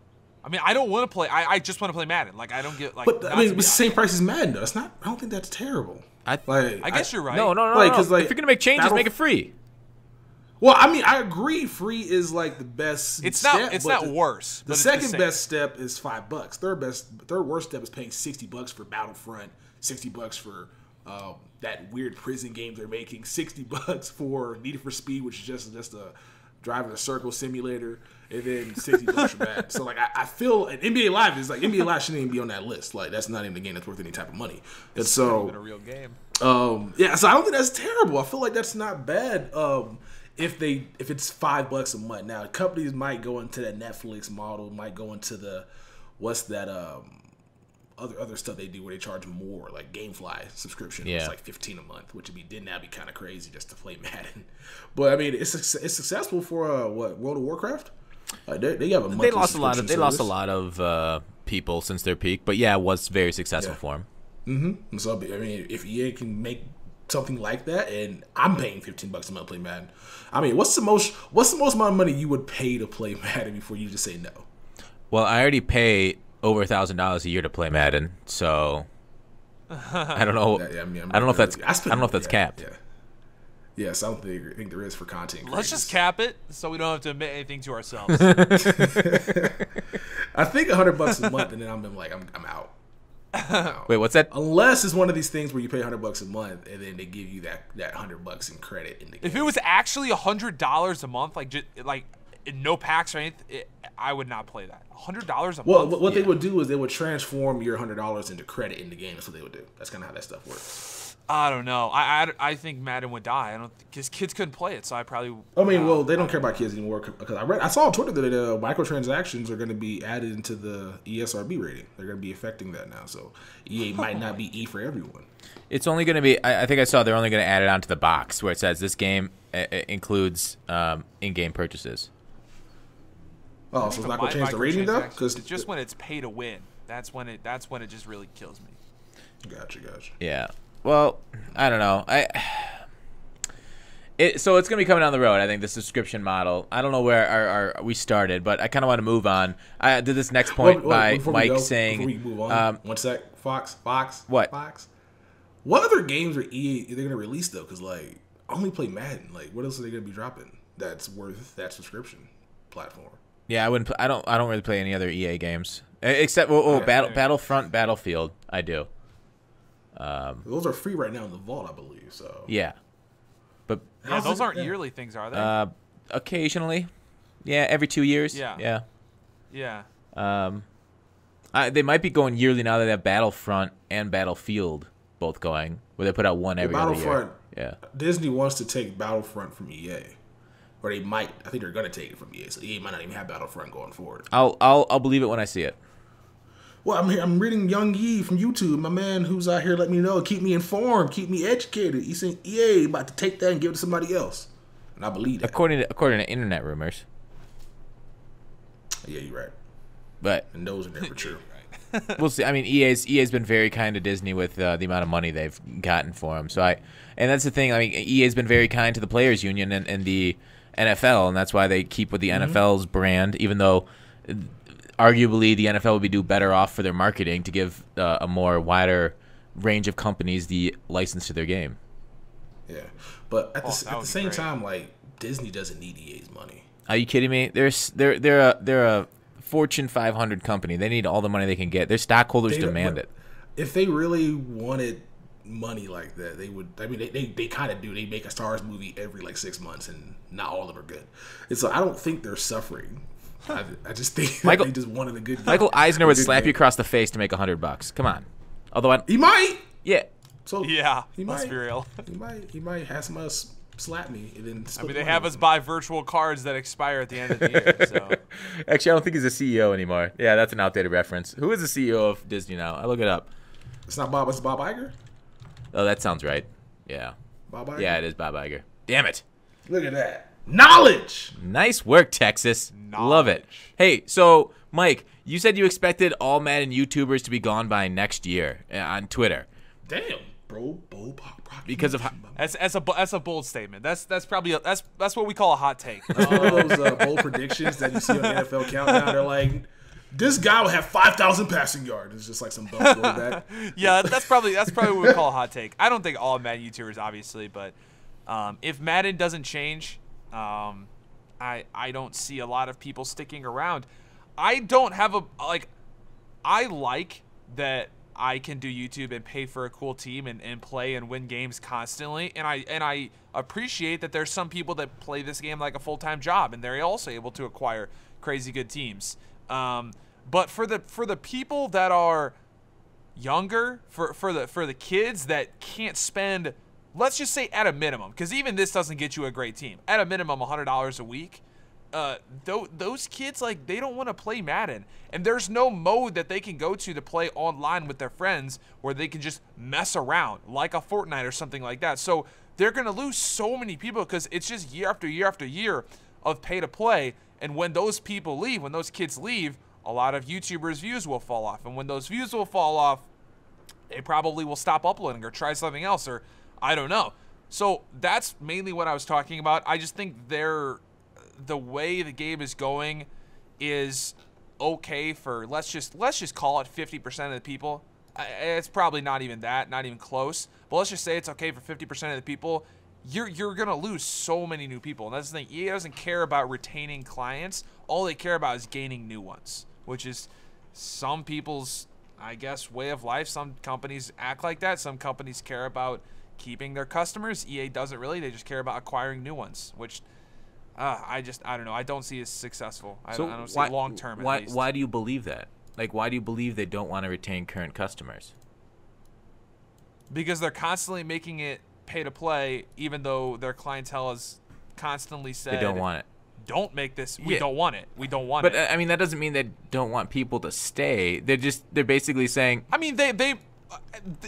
I mean, I don't want to play. I just want to play Madden. Like I don't get like. But I mean, it's the same price as Madden. Though. It's not. I don't think that's terrible. I guess you're right. No. Because like, if you're gonna make changes, make it free. Well, I mean, I agree. Free is like the best. It's step, not worse. The second best step is $5. Third worst step is paying $60 for Battlefront, $60 for that weird prison game they're making, $60 for Need for Speed, which is just a driving a circle simulator, and then $60 for Madden. So like, I feel an NBA Live is like NBA Live shouldn't even be on that list. Like that's not even a game that's worth any type of money. And so, a real game. Yeah. So I don't think that's terrible. I feel like that's not bad. If it's $5 a month. Now companies might go into that Netflix model, might go into the other stuff they do where they charge more, like GameFly subscription. Yeah. It's like $15 a month, which would be kind of crazy just to play Madden. But I mean, it's successful for World of Warcraft. They have a monthly subscription They lost a lot of people since their peak, but yeah, it was very successful for them. Mm-hmm. So I mean, if EA can make something like that, and I'm paying $15 a month to play Madden. I mean, what's the most amount of money you would pay to play Madden before you just say no? Well, I already pay over $1,000 a year to play Madden, so I don't know. I don't know if that's capped. Yeah. Yes, I don't think there is for content creators. Let's just cap it so we don't have to admit anything to ourselves. I think $100 a month, and then I'm like, I'm out. Wait, what's that? Unless it's one of these things where you pay $100 a month and then they give you that $100 in credit in the game. If it was actually $100 a month, like no packs or anything, I would not play that. $100 a month. Well, what they would do is they would transform your $100 into credit in the game. That's what they would do. That's kind of how that stuff works. I don't know. I think Madden would die. Because kids couldn't play it, so I probably. I mean, well, they don't care about kids anymore. Because I saw on Twitter that microtransactions are going to be added into the ESRB rating. They're going to be affecting that now. So EA might not be E for everyone. It's only going to be. I think I saw they're only going to add it onto the box where it says this game includes in-game purchases. Oh, so it's not going to change the rating though? Because it's just when it's pay to win. That's when it just really kills me. Gotcha. Yeah. Well, I don't know. So it's going to be coming down the road, I think, the subscription model. I don't know where we started, but I kind of want to move on. I did this next point by Mike saying... Before we move on, one sec. Fox? What? Fox? What other games are EA they're going to release, though? Because, like, I only play Madden. Like, what else are they going to be dropping that's worth that subscription platform? Yeah, I don't really play any other EA games. Except, Battlefront, Battlefield, I do. Those are free right now in the vault, I believe. So yeah, but those aren't yearly things, are they? Occasionally, yeah, every 2 years. Yeah. They might be going yearly now that they have Battlefront and Battlefield both going, where they put out one every other year. Yeah, Disney wants to take Battlefront from EA. or they might. I think they're gonna take it from EA, so EA might not even have Battlefront going forward. I'll believe it when I see it. Well, I'm reading Young Yi from YouTube, my man, who's out here letting me know, keep me informed, keep me educated. He's saying EA about to take that and give it to somebody else, and I believe that. According to internet rumors. Yeah, you're right. But and those are never true. We'll see. I mean, EA's been very kind to Disney with the amount of money they've gotten for them. So and that's the thing. I mean, EA's been very kind to the players' union and the NFL, and that's why they keep with the NFL's brand, even though arguably the NFL would do better off for their marketing to give a more wider range of companies the license to their game. Yeah, but at the same time, like Disney doesn't need EA's money. Are you kidding me? They're a Fortune 500 company. They need all the money they can get. Their stockholders demand it. If they really wanted money like that, they would. I mean, they kind of do. They make a Star Wars movie every like 6 months, and not all of them are good. And so I don't think they're suffering. I just think they just wanted a good. Michael Eisner would slap you across the face to make $100. Come on. Although he might. Yeah. So yeah. He let's might be real. He might have some slap me and then. I mean, they have us buy virtual cards that expire at the end of the year. So actually, I don't think he's a CEO anymore. Yeah, that's an outdated reference. Who is the CEO of Disney now? I look it up. It's not Bob. It's Bob Iger. Oh, that sounds right. Yeah. Bob Iger. Yeah, it is Bob Iger. Damn it. Look at that. Knowledge. Nice work, Texas. Love it. Hey, so Mike, you said you expected all Madden YouTubers to be gone by next year on Twitter. Damn, bro. Because of that's a bold statement. That's probably that's what we call a hot take. All those bold predictions that you see on the NFL Countdown, they're like, this guy will have 5,000 passing yards. It's just like some bum quarterback. Yeah, that's probably what we call a hot take. I don't think all Madden YouTubers, obviously, but if Madden doesn't change, I don't see a lot of people sticking around. I don't have I like that I can do YouTube and pay for a cool team and play and win games constantly, and I appreciate that there's some people that play this game like a full-time job, and they're also able to acquire crazy good teams. But for the people that are younger, for the kids that can't spend, let's just say at a minimum, because even this doesn't get you a great team, at a minimum $100 a week, those kids, like, they don't want to play Madden, and there's no mode that they can go to play online with their friends where they can just mess around like a Fortnite or something like that. So they're going to lose so many people because it's just year after year after year of pay to play. And when those people leave, when those kids leave, a lot of YouTubers' views will fall off. And when those views will fall off, they probably will stop uploading or try something else, or I don't know. So that's mainly what I was talking about. I just think the way the game is going is okay for, let's just call it 50% of the people. It's probably not even that, not even close. But let's just say it's okay for 50% of the people. You're going to lose so many new people. And that's the thing. EA doesn't care about retaining clients. All they care about is gaining new ones, which is some people's, I guess, way of life. Some companies act like that. Some companies care about keeping their customers. EA doesn't really. They just care about acquiring new ones, which I don't know. I don't see as successful. I don't see long term at least. Why do you believe that? Like, why do you believe they don't want to retain current customers? Because they're constantly making it pay to play, even though their clientele has constantly said they don't want it. Don't make this. We don't want it. We don't want it. But I mean, that doesn't mean they don't want people to stay. They're basically saying. I mean, they.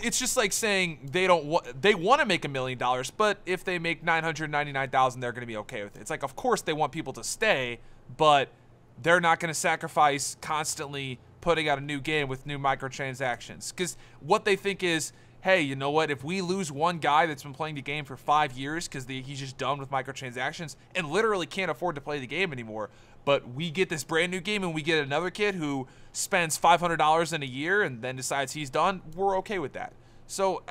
It's just like saying they want to make $1 million, but if they make $999,000, they're going to be okay with it. It's like, of course they want people to stay, but they're not going to sacrifice constantly putting out a new game with new microtransactions, because what they think is, hey, you know what? If we lose one guy that's been playing the game for 5 years because he's just done with microtransactions and literally can't afford to play the game anymore, but we get this brand new game and we get another kid who spends $500 in a year and then decides he's done, we're okay with that. So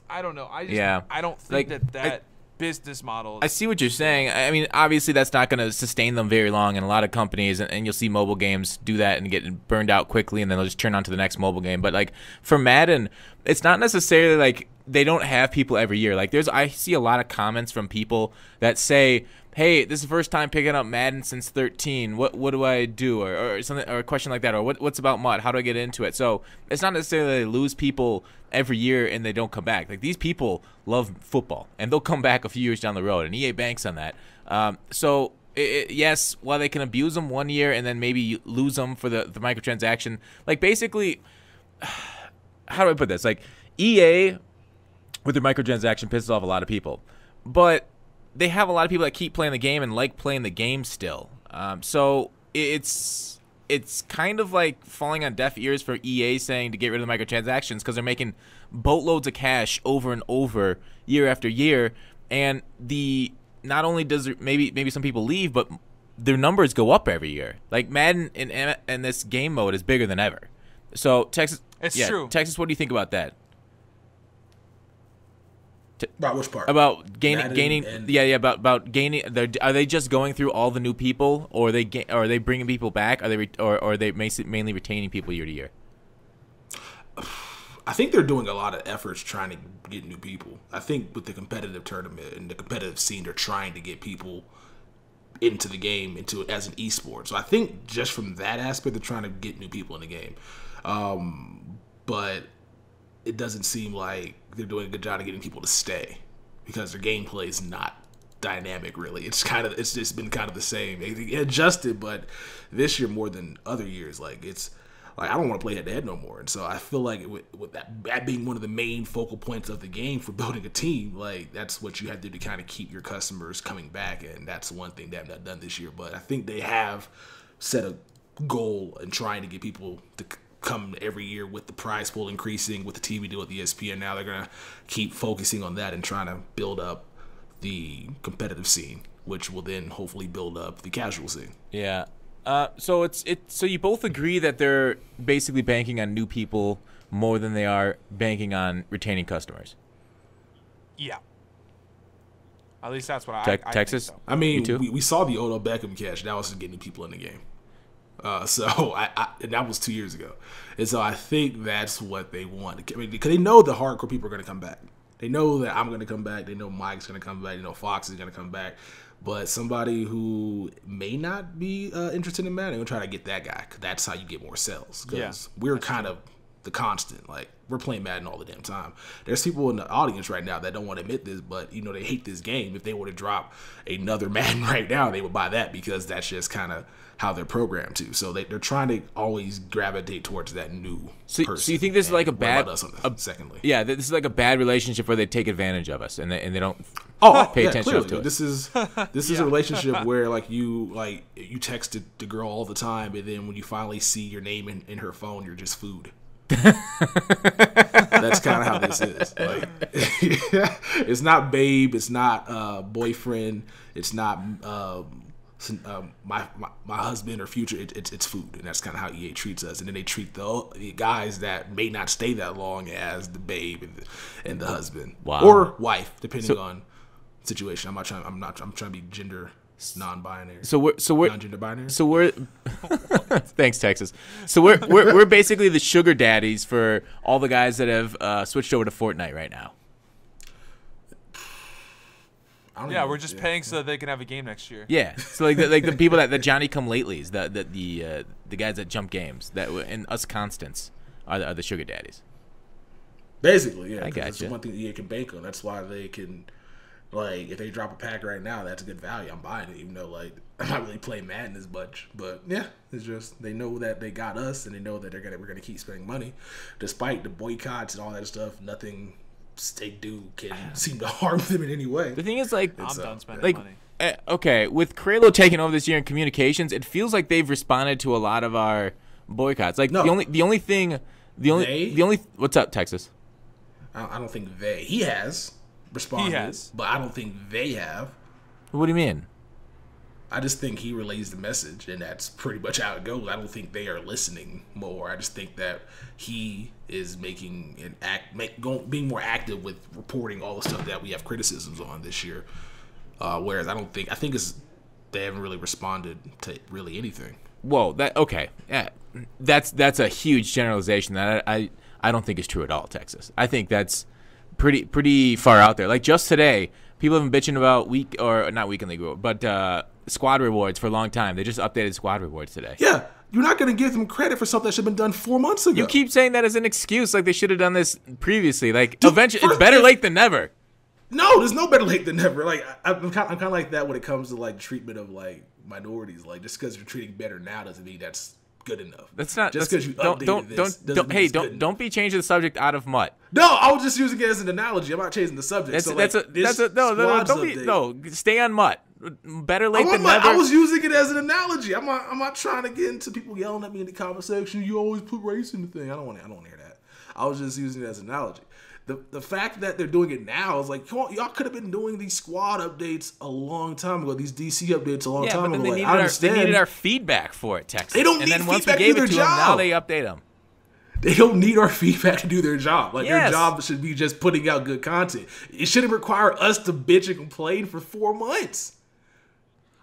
I don't know. I don't think that business model. I see what you're saying. I mean, obviously that's not going to sustain them very long, and a lot of companies, and you'll see mobile games do that and get burned out quickly, and then they'll just turn on to the next mobile game. But like for Madden, it's not necessarily like they don't have people every year. Like I see a lot of comments from people that say, hey, this is the first time picking up Madden since 13. What do I do, or something, or a question like that, or what's about MUT? How do I get into it? So it's not necessarily they lose people every year and they don't come back. Like these people love football and they'll come back a few years down the road, and EA banks on that. So yes, while they can abuse them 1 year and then maybe lose them for the microtransaction, like basically, how do I put this? Like EA with their microtransaction pisses off a lot of people, but they have a lot of people that keep playing the game and like playing the game still. So it's kind of like falling on deaf ears for EA saying to get rid of the microtransactions because they're making boatloads of cash over and over year after year, and not only does maybe some people leave, but their numbers go up every year. Like Madden in this game mode is bigger than ever. So Texas, it's true. Texas, what do you think about that? About which part? About gaining. About gaining. Are they just going through all the new people, or are they bringing people back? Or are they mainly retaining people year to year? I think they're doing a lot of efforts trying to get new people. I think with the competitive tournament and the competitive scene, they're trying to get people into the game, into it as an esport. So I think just from that aspect, they're trying to get new people in the game. But it doesn't seem like they're doing a good job of getting people to stay because their gameplay is not dynamic, really. It's just been kind of the same. It adjusted, but this year more than other years, like it's like I don't want to play head-to-head no more. And so I feel like with that being one of the main focal points of the game for building a team, like that's what you have to do to kind of keep your customers coming back, and that's one thing they have not done this year. But I think they have set a goal in trying to get people to come every year with the prize pool increasing, with the TV deal with ESPN. Now they're going to keep focusing on that and trying to build up the competitive scene, which will then hopefully build up the casual scene. Yeah. So so you both agree that they're basically banking on new people more than they are banking on retaining customers. Yeah. At least that's what I Texas. think so. I mean, You too? we saw the Odell Beckham catch. That was just getting people in the game. So and that was 2 years ago, and so I think that's what they want. I mean, because they know the hardcore people are going to come back. They know that I'm going to come back. They know Mike's going to come back. They know Fox is going to come back. But somebody who may not be interested in Madden, they're going to try to get that guy. Cause that's how you get more sales. Because we're kind of the constant. Like we're playing Madden all the damn time. There's people in the audience right now that don't want to admit this, but you know they hate this game. If they were to drop another Madden right now, they would buy that because that's just kind of how they're programmed to. So they're trying to always gravitate towards that new person. So you think this is like a bad? Secondly, yeah, this is like a bad relationship where they take advantage of us and they don't pay attention clearly. to it. This is a relationship where you texted the girl all the time, and then when you finally see your name in her phone, you're just food. That's kind of how this is. Like, it's not babe, it's not boyfriend, it's not my husband or future. It's food, and that's kind of how EA treats us. And then they treat the guys that may not stay that long as the babe and the husband or wife, depending on situation. I'm trying to be gender non-binary. So we're non-gender binary. So we're thanks, Texas. So we're basically the sugar daddies for all the guys that have switched over to Fortnite right now. Yeah, we're just paying so that they can have a game next year. Yeah, so like the people that the Johnny Come Latelys, the guys that jump games, and us constants are the sugar daddies. Basically, yeah. I got That's you. the one thing EA can bank on. That's why they can, like, if they drop a pack right now, that's a good value. I'm buying it, even though like I'm not really playing Madden as much. But yeah, it's just they know that they got us, and they know that we're gonna keep spending money, despite the boycotts and all that stuff. Nothing they do can seem to harm them in any way. The thing is, like, I'm done spending money. Okay, with Kralo taking over this year in communications, it feels like they've responded to a lot of our boycotts. Like the only what's up, Texas? I don't think he has responded. He has, but I don't think they have. What do you mean? I just think he relays the message, and that's pretty much how it goes. I don't think they are listening more. I just think that he is making being more active with reporting all the stuff that we have criticisms on this year. Whereas I think they haven't really responded to really anything. Whoa, okay. Yeah, that's a huge generalization. That I don't think is true at all, Texas. I think that's pretty far out there. Like just today, people have been bitching about not weekly reward, but squad rewards for a long time. They just updated squad rewards today. Yeah. You're not going to give them credit for something that should have been done 4 months ago. You keep saying that as an excuse, like they should have done this previously. Like, eventually, it's better late than never. No, there's no better late than never. Like, I'm kind of like that when it comes to, like, treatment of, like, minorities. Like, just because you're treating better now doesn't mean that's good enough. That's not just because you updated don't be changing the subject out of MUT. No, I was just using it as an analogy. I'm not changing the subject. Stay on MUT. Better late than never. I was using it as an analogy. I'm not trying to get into people yelling at me in the comment section. You always put race in the thing. I don't want to hear that. I was just using it as an analogy. The fact that they're doing it now is like, come on, y'all could have been doing these squad updates a long time ago. These DC updates a long time ago. They needed our feedback for it, Texas. They don't need feedback. And then once we gave it to them, now they update them. They don't need our feedback to do their job. Like, their job should be just putting out good content. It shouldn't require us to bitch and complain for 4 months.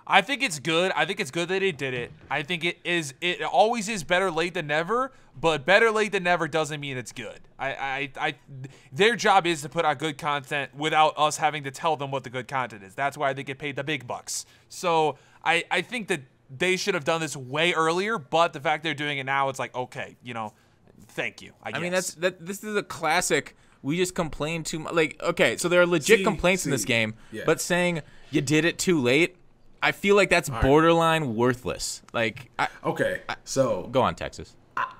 I think it's good. I think it's good that they did it. I think it always is better late than never, but better late than never doesn't mean it's good. Their job is to put out good content without us having to tell them what the good content is. That's why they get paid the big bucks. So I think that they should have done this way earlier, but the fact they're doing it now, it's like, okay, thank you, I guess. I mean, this is a classic. We just complain too much. Like, okay, so there are legit complaints in this game, but saying you did it too late, I feel like that's borderline worthless. Like, so go on, Texas.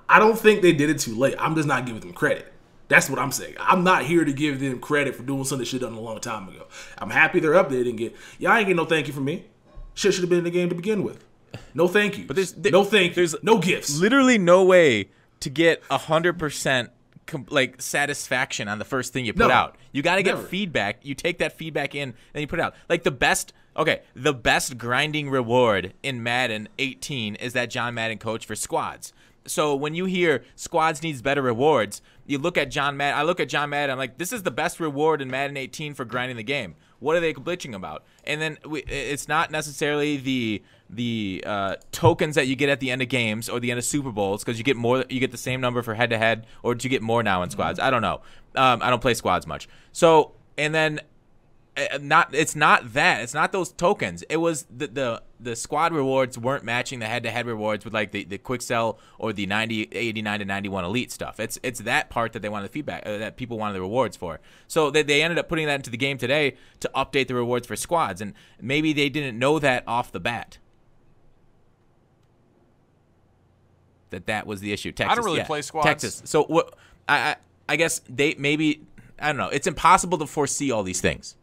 I don't think they did it too late. I'm just not giving them credit. That's what I'm saying. I'm not here to give them credit for doing something they should have done a long time ago. I'm happy they're updating it. Yeah, I ain't getting no thank you from me. Shit should have been in the game to begin with. No thank you. But no thank you. There's no gifts. Literally no way to get 100% like satisfaction on the first thing you put out. You got to get feedback. You take that feedback in and you put it out. Like the best grinding reward in Madden 18 is that John Madden coach for squads. So when you hear squads needs better rewards, you look at John Madden. I look at John Madden. I'm like, this is the best reward in Madden 18 for grinding the game. What are they glitching about? And then it's not necessarily the tokens that you get at the end of games or the end of Super Bowls, because you get more. You get the same number for head to head, or do you get more now in squads? I don't know. I don't play squads much. So and then. It's not that. It's not those tokens. It was the squad rewards weren't matching the head-to-head rewards with like the quick sell or the 89 to 91 elite stuff. It's that part that they wanted the feedback that people wanted the rewards for. So they ended up putting that into the game today to update the rewards for squads, and maybe they didn't know that off the bat. That was the issue. Texas, I don't really play squads. Texas. So what? I guess they maybe I don't know. It's impossible to foresee all these things.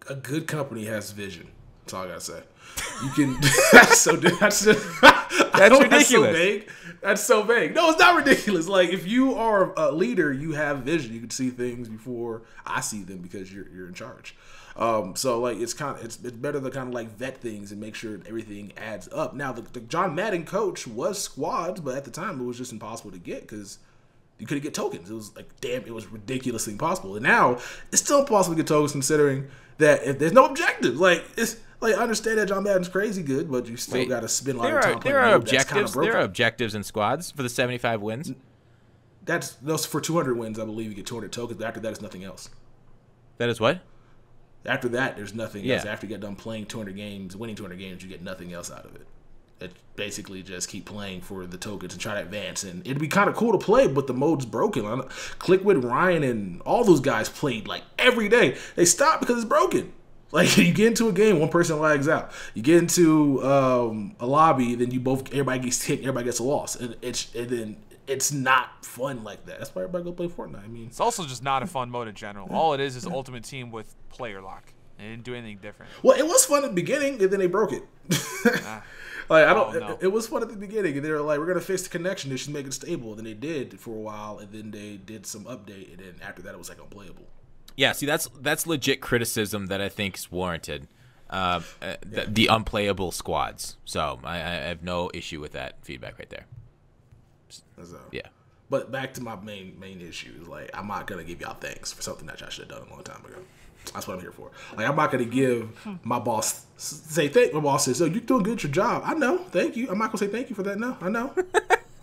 A good company has vision. That's all I gotta say. You can. That's ridiculous. That's so vague. That's so vague. No, it's not ridiculous. Like, if you are a leader, you have vision. You can see things before I see them because you're in charge. So like it's better to kind of like vet things and make sure everything adds up. Now the John Madden coach was squads, but at the time it was just impossible to get because you couldn't get tokens. It was like, damn, it was ridiculously impossible. And now it's still impossible to get tokens considering that if there's no objectives. Like, it's like, I understand that John Madden's crazy good, but you still got to spend a lot of time playing. There are objectives. There are objectives in squads for the 75 wins. That's those for 200 wins. I believe you get 200 tokens. But after that, it's nothing else. That is what? After that, there's nothing else. After you get done playing 200 games, winning 200 games, you get nothing else out of it. It basically just keep playing for the tokens and try to advance. And it'd be kind of cool to play, but the mode's broken. Clickwood, Ryan, and all those guys played like every day. They stopped because it's broken. Like, you get into a game, one person lags out. You get into a lobby, then everybody gets hit, everybody gets a loss, and then it's not fun like that. That's why everybody go play Fortnite. I mean, it's also just not a fun mode in general. All it is Ultimate Team with player lock. They didn't do anything different. Well, it was fun at the beginning, and then they broke it. It was fun at the beginning, and they were like, "We're gonna fix the connection issues, make it stable." And then they did for a while, and then they did some update, and then after that, it was like unplayable. Yeah, see, that's legit criticism that I think is warranted. The unplayable squads. So I have no issue with that feedback right there. Yeah. But back to my main issue is, like, I'm not gonna give y'all thanks for something that y'all should have done a long time ago. That's what I'm here for. Like, I'm not gonna give my boss My boss says, "Oh, you're doing good at your job." I know. Thank you. I'm not gonna say thank you for that. No, I know.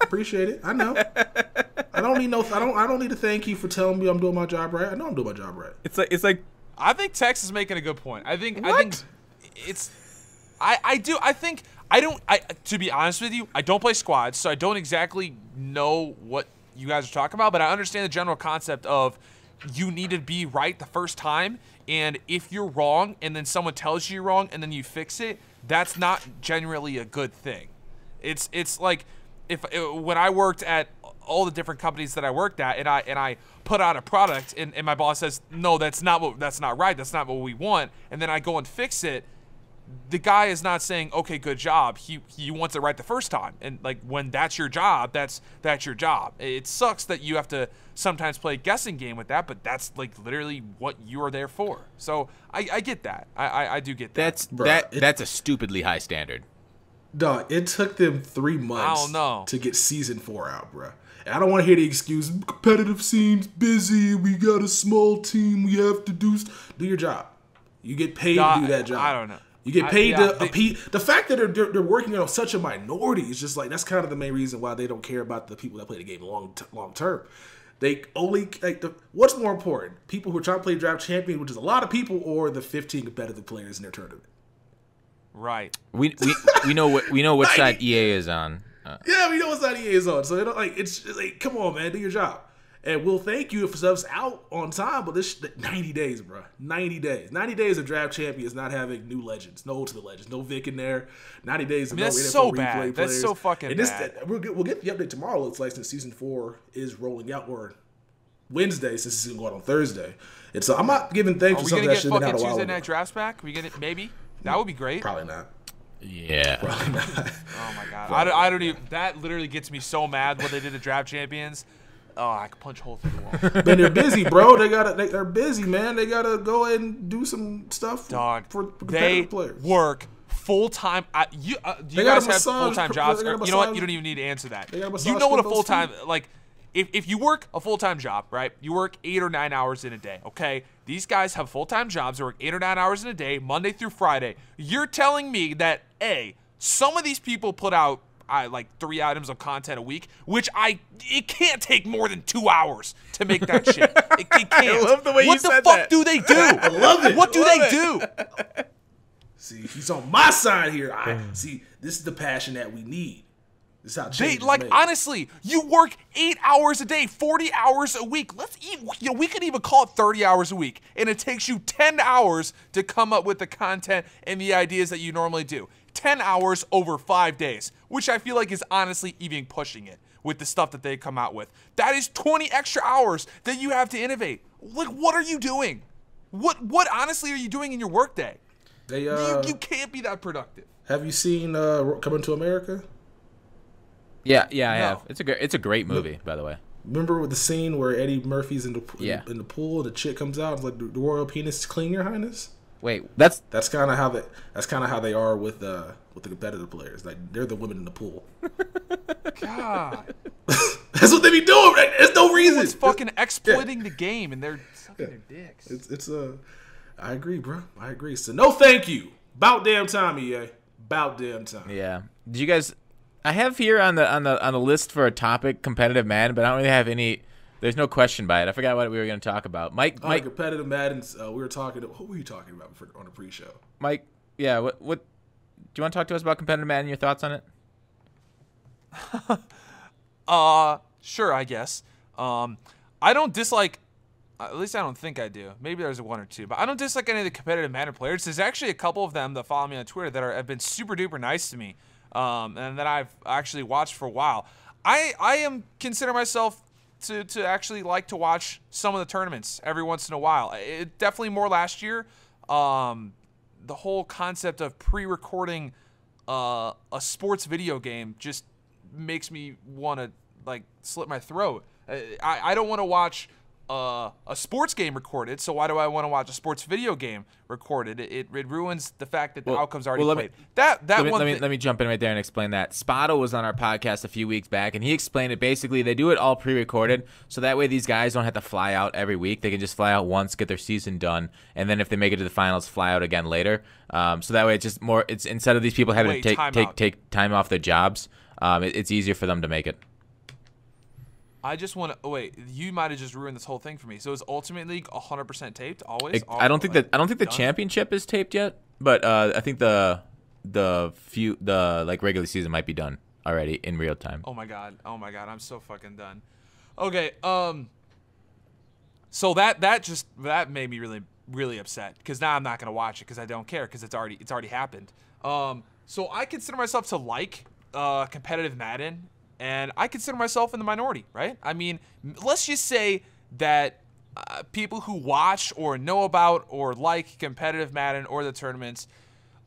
Appreciate it. I know. I don't need to thank you for telling me I'm doing my job right. I know I'm doing my job right. It's like I think Tex is making a good point. I think it's to be honest with you, I don't play squads, so I don't exactly know what you guys are talking about, but I understand the general concept of you need to be right the first time, and if you're wrong and then someone tells you you're wrong and then you fix it, that's not generally a good thing. It's like when I worked at all the different companies that I worked at, and I put out a product, and my boss says, no, that's not right, that's not what we want, and then I go and fix it. The guy is not saying, okay, good job. He wants it right the first time, and like when that's your job, that's your job. It sucks that you have to sometimes play a guessing game with that, but that's like literally what you are there for. So I get that. I do get that. That's a stupidly high standard. Dog, it took them 3 months to get season 4 out, bro. And I don't want to hear the excuse, competitive scene's busy, we got a small team, we have to do your job. You get paid to do that job. I don't know. You get paid the fact that they're working on such a minority is just like, that's kind of the main reason why they don't care about the people that play the game long term. They only what's more important, people who are trying to play draft champion, which is a lot of people, or the 15 competitive players in their tournament. Right. We know what side EA is on. Yeah, we know what side EA is on. So it's just like, come on, man, do your job. And we'll thank you if stuff's out on time, but this 90 days, bro. 90 days. 90 days of draft champions not having new legends. No ultimate legends. No Vic in there. 90 days of no that's NFL so replay bad. players. That's so fucking bad. We'll get the update tomorrow, looks like, since season 4 is rolling out, or Wednesday, since it's going to go out on Thursday. And so I'm not giving thanks for something that should have been out a while ago. Tuesday night drafts back? We get it? Maybe. That would be great. Probably not. Yeah. Probably not. Oh my god. I don't even. That literally gets me so mad when they did the draft champions. Oh, I could punch holes through the wall. Man, they're busy, bro. They're busy, man. They gotta go ahead and do some stuff for competitive players. They work full time. Do you guys have full time jobs? You know what? You don't even need to answer that. You know what a full time If you work a full time job, right? You work 8 or 9 hours in a day. Okay, these guys have full time jobs. They work 8 or 9 hours in a day, Monday through Friday. You're telling me that some of these people put out like 3 items of content a week, which it can't take more than 2 hours to make that shit. It can't. I love the way you said that. What the fuck do they do? I love it. What do they do? See, he's on my side here. See, this is the passion that we need. This is how change is made. Honestly, you work 8 hours a day, 40 hours a week. We could even call it 30 hours a week, and it takes you 10 hours to come up with the content and the ideas that you normally do. 10 hours over 5 days, which I feel like is honestly even pushing it with the stuff that they come out with. That is 20 extra hours that you have to innovate. Like, what are you doing? What honestly are you doing in your workday? You can't be that productive. Have you seen Coming to America? Yeah, I have. It's a great movie, by the way. Remember with the scene where Eddie Murphy's in the pool, and the chick comes out, and like, the royal penis clean, Your Highness. Wait, that's kind of how they are with the competitive players. Like, they're the women in the pool. God, that's what they be doing. Right? There's no reason. It's fucking exploiting the game, and they're sucking their dicks. I agree, bro. I agree. So no, thank you. About damn time, EA. About damn time. Yeah. Did you guys? I have here on the list for a topic competitive Madden, but I don't really have any. There's no question by it. I forgot what we were going to talk about. Mike, competitive Maddens. We were talking. What were you talking about on the pre-show? Mike, yeah. What? Do you want to talk to us about competitive Madden? Your thoughts on it? Sure. I guess. I don't dislike. At least I don't think I do. Maybe there's one or two, but I don't dislike any of the competitive Madden players. There's actually a couple of them that follow me on Twitter that have been super duper nice to me, and that I've actually watched for a while. I consider myself to actually like to watch some of the tournaments every once in a while. It definitely more last year. The whole concept of pre-recording a sports video game just makes me want to like slit my throat. I don't want to watch a sports game recorded, so why do I want to watch a sports video game recorded? It ruins the fact that the outcome's already played. Let me jump in right there and explain that. Spotto was on our podcast a few weeks back, and he explained it. Basically, they do it all pre-recorded, so that way these guys don't have to fly out every week. They can just fly out once, get their season done, and then if they make it to the finals, fly out again later. So that way it's just more. It's instead of these people having to take time off their jobs, it's easier for them to make it. I just want to. Oh, wait, you might have just ruined this whole thing for me. So is Ultimate League 100% taped always? I don't think the championship is taped yet, but I think the like regular season might be done already in real time. Oh my god, I'm so fucking done. Okay, so that made me really upset because now I'm not gonna watch it because I don't care because it's already happened. So I consider myself to like competitive Madden, and I consider myself in the minority, right? I mean, let's just say that people who watch or know about or like competitive Madden or the tournaments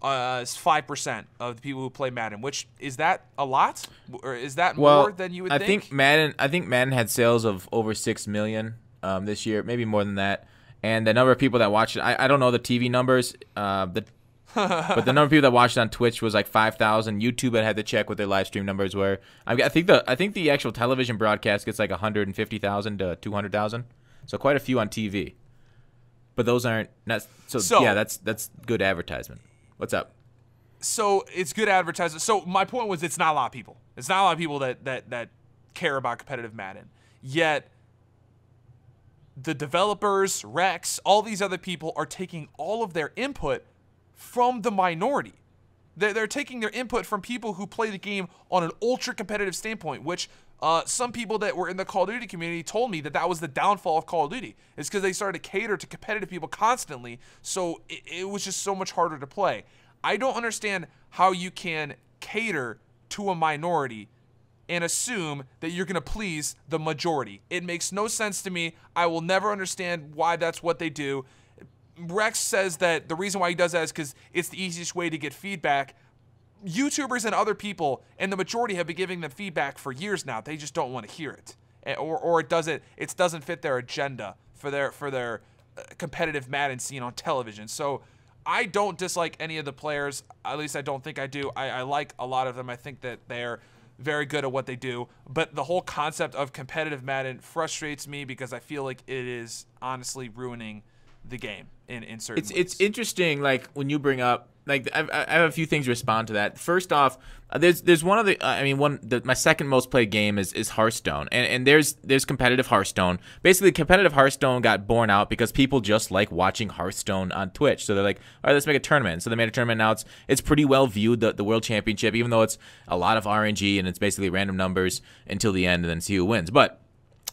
is 5% of the people who play Madden. Which is that a lot, or is that more than you would think? I think Madden had sales of over 6 million this year, maybe more than that. And the number of people that watch it, I don't know the TV numbers, but the number of people that watched it on Twitch was like 5,000. YouTube had to check what their live stream numbers were. I think the actual television broadcast gets like 150,000 to 200,000. So quite a few on TV. But those aren't so yeah, that's good advertisement. What's up? So it's good advertising. So my point was, it's not a lot of people. It's not a lot of people that care about competitive Madden. Yet the developers, Rex, all these other people are taking all of their input from the minority. They're taking their input from people who play the game on an ultra competitive standpoint, which some people that were in the Call of Duty community told me that was the downfall of Call of Duty. It's because they started to cater to competitive people constantly, so it was just so much harder to play. I don't understand how you can cater to a minority and assume that you're going to please the majority. It makes no sense to me. I will never understand why that's what they do. Rex says that the reason why he does that is because it's the easiest way to get feedback. YouTubers and other people, and the majority, have been giving them feedback for years now. They just don't want to hear it, or it doesn't fit their agenda for their competitive Madden scene on television. So I don't dislike any of the players. At least I don't think I do. I like a lot of them. I think that they're very good at what they do. But the whole concept of competitive Madden frustrates me because I feel like it is honestly ruining the game in certain ways. It's interesting, like, when you bring up, like, I have a few things to respond to that. First off, there's one of the my second most played game is Hearthstone, and there's competitive Hearthstone. Basically, competitive Hearthstone got born out because people just like watching Hearthstone on Twitch. So they're like, all right, let's make a tournament. So they made a tournament. Now it's pretty well viewed, the World Championship, even though it's a lot of RNG and it's basically random numbers until the end and then see who wins. But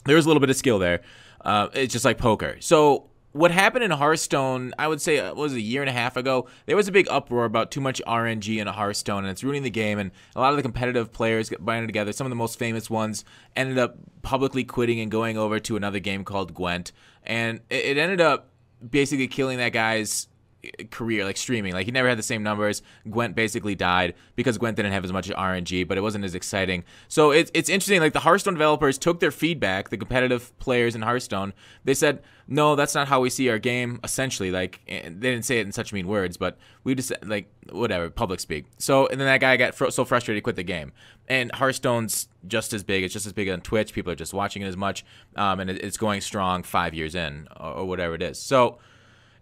there's a little bit of skill there. It's just like poker. So what happened in Hearthstone, I would say, was a year and a half ago. There was a big uproar about too much RNG in a Hearthstone, and it's ruining the game. And a lot of the competitive players got banded together. Some of the most famous ones ended up publicly quitting and going over to another game called Gwent. And it ended up basically killing that guy's career, like streaming. Like, he never had the same numbers. Gwent basically died because Gwent didn't have as much RNG, but it wasn't as exciting. So it's interesting. Like, the Hearthstone developers took their feedback, the competitive players in Hearthstone. They said, no, that's not how we see our game, essentially. Like, they didn't say it in such mean words, but we just, like, whatever, public speak. So, and then that guy got so frustrated he quit the game. And Hearthstone's just as big. It's just as big on Twitch. People are just watching it as much, and it's going strong 5 years in, or whatever it is. So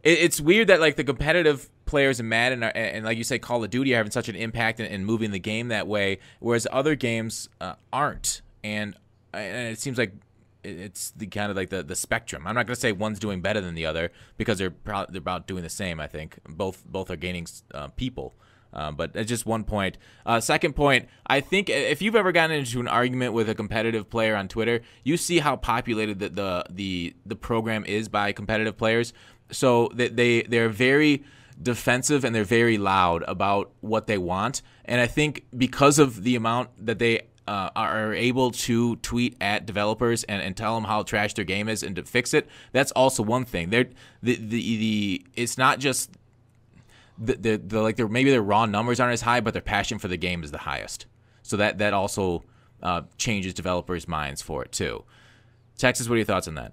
it's weird that, like, the competitive players in Madden and like you say, Call of Duty are having such an impact in moving the game that way, whereas other games aren't. And it seems like it's the kind of like the spectrum. I'm not going to say one's doing better than the other because they're about doing the same. I think both are gaining people. But it's just one point. Second point, I think if you've ever gotten into an argument with a competitive player on Twitter, you see how populated the program is by competitive players. So that they're very defensive and they're very loud about what they want. And I think because of the amount that they are able to tweet at developers and tell them how trash their game is and to fix it, that's also one thing. It's not just maybe their raw numbers aren't as high, but their passion for the game is the highest. So that also changes developers' minds for it too. Texas, what are your thoughts on that?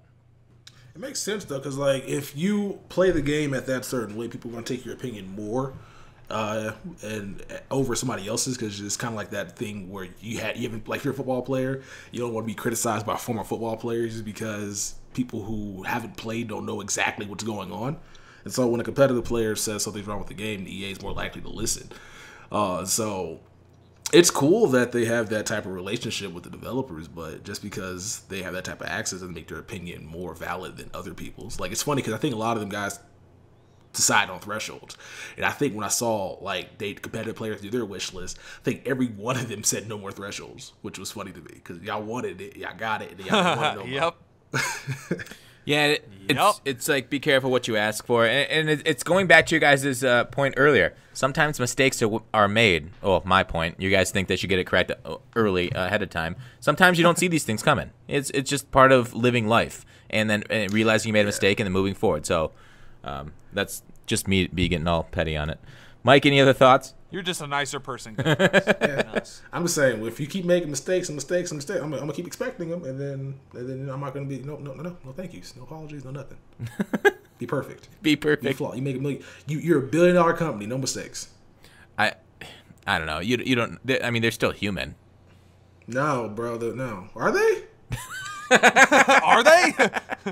It makes sense, though, because, like, if you play the game at that certain way, people are going to take your opinion more and over somebody else's, because it's kind of like that thing where you haven't, like, if you're a football player, you don't want to be criticized by former football players just because people who haven't played don't know exactly what's going on. And so when a competitive player says something's wrong with the game, the EA is more likely to listen. So It's cool that they have that type of relationship with the developers, but just because they have that type of access doesn't make their opinion more valid than other people's. Like, it's funny because I think a lot of them guys decide on thresholds, and I think when I saw like competitive players do their wish list, I think every one of them said no more thresholds, which was funny to me because y'all wanted it, y'all got it, and y'all didn't want it no more. Yeah, it's like, be careful what you ask for. And it's going back to your guys' point earlier. Sometimes mistakes are made. Oh, my point. You guys think they should get it correct early, ahead of time. Sometimes you don't see these things coming. It's just part of living life. And then realizing you made a mistake and then moving forward. So that's just me getting all petty on it. Mike, any other thoughts? You're just a nicer person. I'm just saying, if you keep making mistakes, I'm gonna keep expecting them, and then I'm not gonna be no thank yous, no apologies, no nothing. Be perfect. Be perfect. You flaw. You make $1 million. You're $1 billion company, no mistakes. I don't know. You don't. I mean, they're still human. No, bro. No, are they? Are they?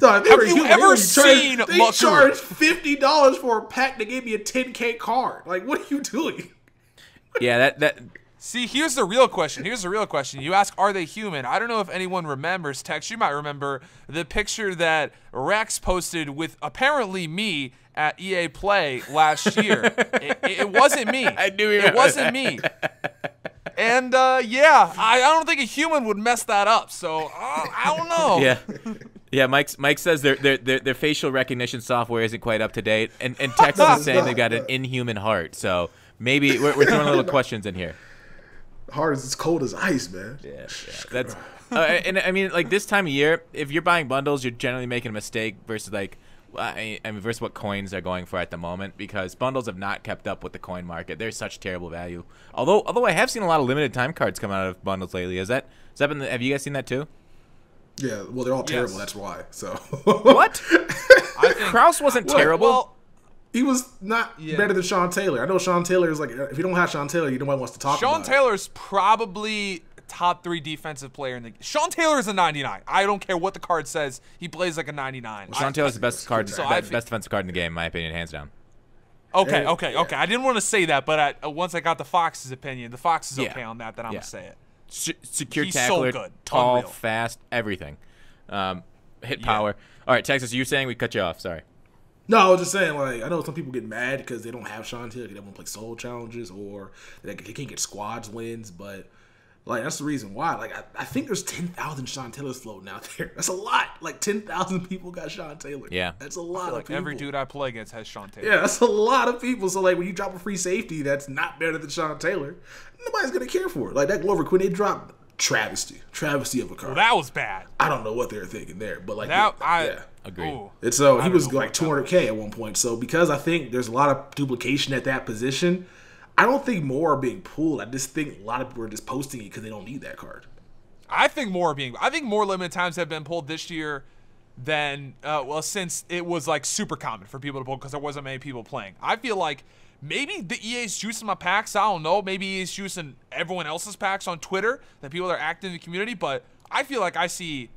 No, Have you ever seen? They charged $50 for a pack that gave me a 10K card. Like, what are you doing? Yeah, that. See, here's the real question. You ask, are they human? I don't know if anyone remembers. Tex, you might remember the picture that Rex posted with apparently me at EA Play last year. It wasn't me. I do remember. It wasn't me. And yeah, I don't think a human would mess that up. So I don't know. Yeah. Mike says their facial recognition software isn't quite up to date, and Texas is saying they've got an inhuman heart. So maybe we're throwing little questions in here. Heart is as cold as ice, man. Yeah. That's and I mean, like, this time of year, if you're buying bundles, you're generally making a mistake versus versus what coins are going for at the moment, because bundles have not kept up with the coin market. They're such terrible value. Although I have seen a lot of limited time cards come out of bundles lately. Has that been? Have you guys seen that too? Yeah. Well, they're all terrible. Yes. That's why. So what? I think Kraus wasn't terrible. Well, he was not better than Sean Taylor. I know Sean Taylor is like, if you don't have Sean Taylor, nobody wants to talk about it. Sean Taylor's probably top 3 defensive player in the. Sean Taylor is a 99. I don't care what the card says. He plays like a 99. Well, Sean Taylor's the best best defensive card in the game, in my opinion, hands down. Okay. I didn't want to say that, but once I got the Fox's opinion, the Fox is okay on that. Then I'm gonna say it. Secure He's tackler, so good. tall, Unreal. fast, everything. Hit power. All right, Texas, you were saying we cut you off. Sorry. No, I was just saying, like, I know some people get mad because they don't have Sean Taylor, they don't want to play solo challenges, or they can't get squads wins, but like, that's the reason why. Like, I think there's 10,000 Sean Taylors floating out there. That's a lot. Like, 10,000 people got Sean Taylor. Yeah. That's a lot of people. Every dude I play against has Sean Taylor. Yeah, that's a lot of people. So, like, when you drop a free safety that's not better than Sean Taylor, nobody's going to care for it. Like, that Glover Quinn, they dropped travesty of a card. Well, that was bad. I don't know what they were thinking there, but like, agreed. And so he was like 200K at one point. So because I think there's a lot of duplication at that position, I don't think more are being pulled. I just think a lot of people are just posting it because they don't need that card. I think more limited times have been pulled this year than since it was like super common for people to pull because there wasn't many people playing. I feel like maybe the EA's juicing my packs. I don't know. Maybe EA's juicing everyone else's packs on Twitter, that people are active in the community. But I feel like I see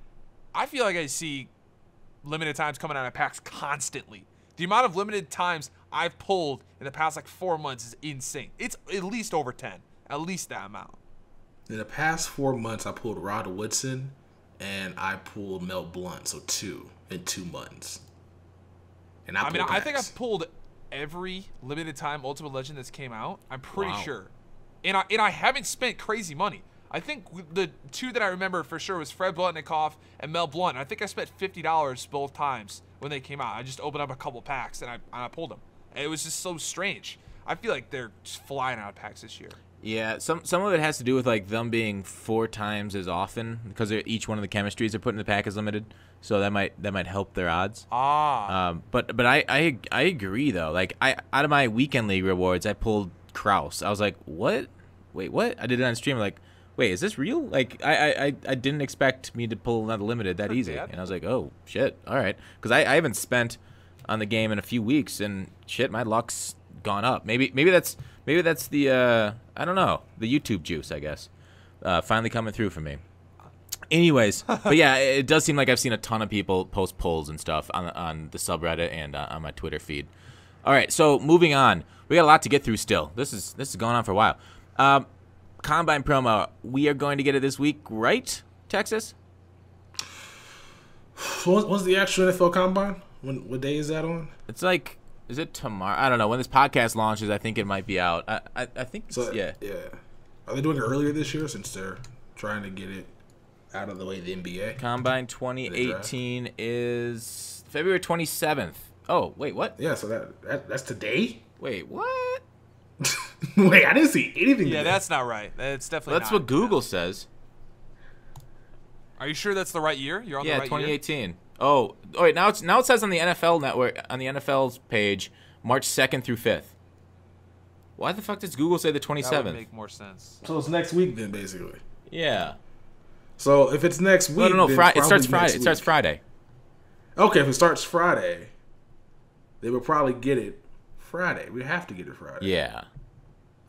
limited times coming out of packs constantly. The amount of limited times I've pulled in the past like 4 months is insane. It's at least over 10. At least that amount. In the past 4 months, I pulled Rod Woodson and I pulled Mel Blunt. So 2 in 2 months. And I think I've pulled every limited time Ultimate Legend that's came out. I'm pretty sure. And I haven't spent crazy money. I think the 2 that I remember for sure was Fred Blutnikoff and Mel Blunt. I think I spent $50 both times when they came out. I just opened up a couple packs and I pulled them. And it was just so strange. I feel like they're just flying out of packs this year. Yeah, some of it has to do with like them being 4 times as often because each one of the chemistries they're putting in the pack is limited, so that might help their odds. But I agree though. Like out of my weekend league rewards, I pulled Kraus. I was like, what? Wait, what? I did it on stream. Like, wait, is this real? Like, I didn't expect me to pull another limited that easy, and I was like, oh shit, all right, because I haven't spent on the game in a few weeks, and shit, my luck's gone up. Maybe that's the I don't know, the YouTube juice, I guess, finally coming through for me. Anyways, but yeah, it does seem like I've seen a ton of people post polls and stuff on the subreddit and on my Twitter feed. All right, so moving on, we got a lot to get through still. This is going on for a while. Combine promo. We are going to get it this week, right, Texas? When's the actual NFL Combine? What day is that on? It's like, is it tomorrow? I don't know. When this podcast launches, I think it might be out. I think, So, yeah. Are they doing it earlier this year since they're trying to get it out of the way of the NBA? Combine 2018 is February 27th. Oh, wait, what? Yeah, so that's today? Wait, what? Wait, I didn't see anything. Yeah, today. that's not right. That's definitely That's not. what Google says. Are you sure that's the right year? You're on the Yeah, right 2018. year? Oh, wait, now it says on the NFL network, on the NFL's page, March 2nd through 5th. Why the fuck does Google say the 27th? That would make more sense. So it's next week then, basically. Yeah. So if it's next week, No, then Friday. It probably starts Friday. next It starts week. Friday. Okay, if it starts Friday, they would probably get it Friday. We have to get it Friday. Yeah.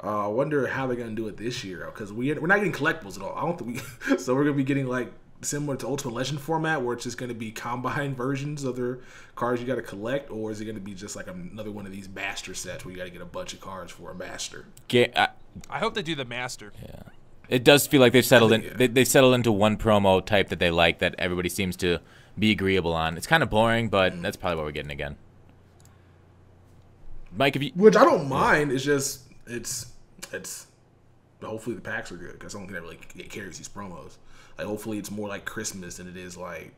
I wonder how they're gonna do it this year because we're not getting collectibles at all. I don't think we. So we're gonna be getting like similar to Ultimate Legend format, where it's just gonna be combine versions of their cards you got to collect, or is it gonna be just like another one of these master sets where you got to get a bunch of cards for a master? I hope they do the master. Yeah. It does feel like they've settled in. Yeah. They've settled into one promo type that they like, that everybody seems to be agreeable on. It's kind of boring, but that's probably what we're getting again. Mike, if you Which I don't mind. It's just it's. Hopefully the packs are good because I don't think that really carries these promos. Like hopefully it's more like Christmas than it is like.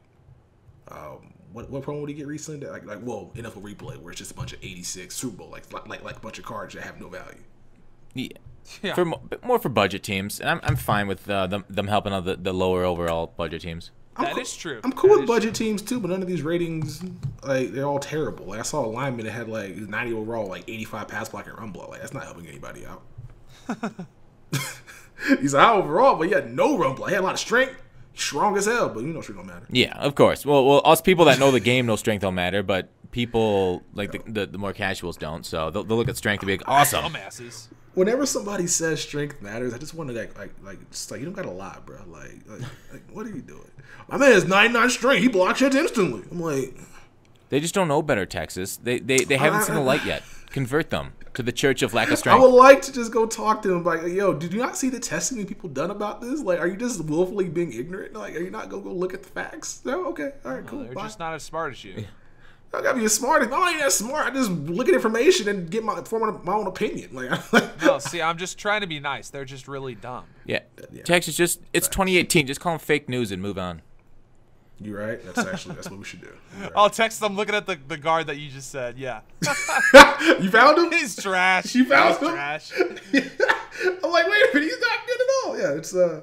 What promo did he get recently? Like NFL Replay, where it's just a bunch of 86 Super Bowl, like a bunch of cards that have no value. Yeah. For more for budget teams, and I'm fine with them helping out the lower overall budget teams. That is true. I'm cool That with is budget teams too, but none of these ratings, like they're all terrible. Like I saw a lineman that had like 90 overall, like 85 pass block and run block. Like that's not helping anybody out. He's high overall, but he had no run block. He had a lot of strength. He's strong as hell, but strength don't matter. Yeah, of course. Well, us people that know the game know strength don't matter, but people like the more casuals don't. So they'll look at strength and be like, awesome. Dumbasses. Whenever somebody says strength matters, I just want to just like you don't got a lot, bro. Like what are you doing? My man has 99 strength. He blocks hits instantly. I'm like, They just don't know better, Texas. They haven't seen the light yet. Convert them to the church of lack of I strength. would like to just go talk to him. Like, yo, did you not see the testing that people done about this? Like, are you just willfully being ignorant? Like, are you not gonna go look at the facts? No, okay, all right, cool. They're Bye. just not as smart as you. I gotta be as smart. I'm not even that smart. I just look at information and form my own opinion. Like, No, see, I'm just trying to be nice. They're just really dumb. Yeah. Texas, it's 2018. Just call them fake news and move on. you're right. That's what we should do. You're right. I'll text them looking at the guard that you just said. Yeah. You found him? He's trash. You found He's him? trash. I'm like, wait a minute, he's not good at all. Yeah, it's a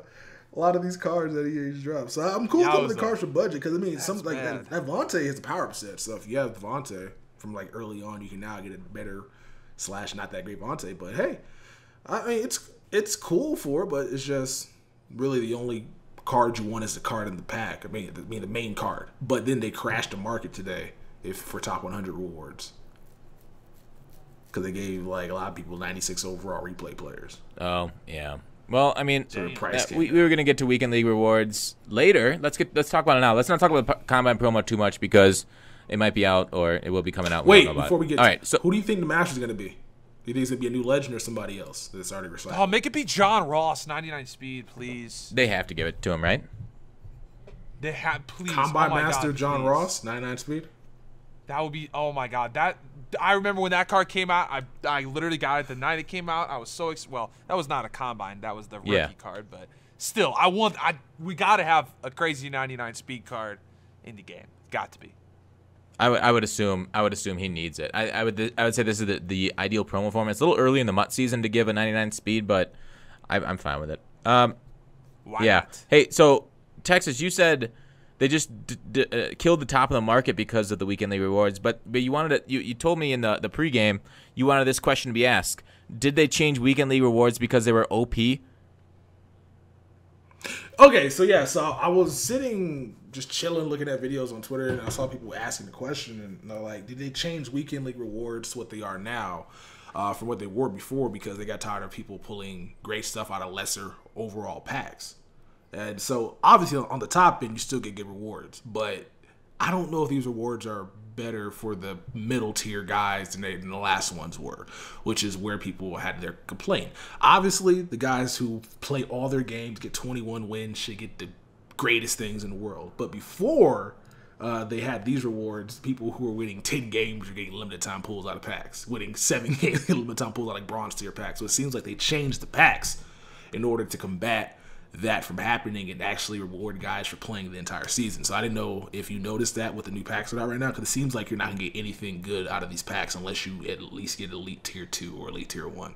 lot of these cards that he's dropped. So I'm cool with going the cards for budget because some like bad. that Vontae is a power up set. So if you have Vontae from like early on, you can now get a better / not that great Vontae. But hey, I mean it's cool for it, but it's just really the only card you want is the card in the pack. I mean the main card. But then they crashed the market today for top 100 rewards. Because they gave like a lot of people 96 overall replay players. Oh, yeah. Well, I mean, So the price came we were going to get to weekend league rewards later. Let's talk about it now. Let's not talk about the Combine promo too much because it might be out or it will be coming out. Wait, before we get all right, so who do you think the Master's going to be? Do you think it's going to be a new legend or somebody else that's already recycled? Oh, make it be John Ross, 99 speed, please. they have to give it to him, right? They have, please. Combine oh my Master God, John please. Ross, 99 speed? That would be, oh my God. I remember when that card came out, I literally got it the night it came out. I was so well, that was not a Combine, that was the rookie card, but still, we got to have a crazy 99 speed card in the game. Got to be. I would assume he needs it. I would say this is the ideal promo form. It's a little early in the MUT season to give a 99 speed, but I'm fine with it. Why Yeah. not? Hey, so Texas, you said they just killed the top of the market because of the weekend league rewards, but you wanted to, you told me in the pregame you wanted this question to be asked. Did they change weekend league rewards because they were OP? Okay, so I was sitting just chilling looking at videos on Twitter and I saw people asking the question and they're like, did they change weekend league rewards to what they are now from what they were before because they got tired of people pulling great stuff out of lesser overall packs? And so obviously on the top end you still get good rewards, but I don't know if these rewards are better for the middle tier guys than the last ones were, which is where people had their complaint. Obviously, the guys who play all their games, get 21 wins, should get the greatest things in the world. But before they had these rewards, people who were winning 10 games were getting limited time pulls out of packs. Winning 7 games, limited time pulls out of bronze tier packs. So it seems like they changed the packs in order to combat that from happening and actually reward guys for playing the entire season. So I didn't know if you noticed that with the new packs that are out right now, because it seems like you're not going to get anything good out of these packs unless you at least get Elite Tier 2 or Elite Tier 1.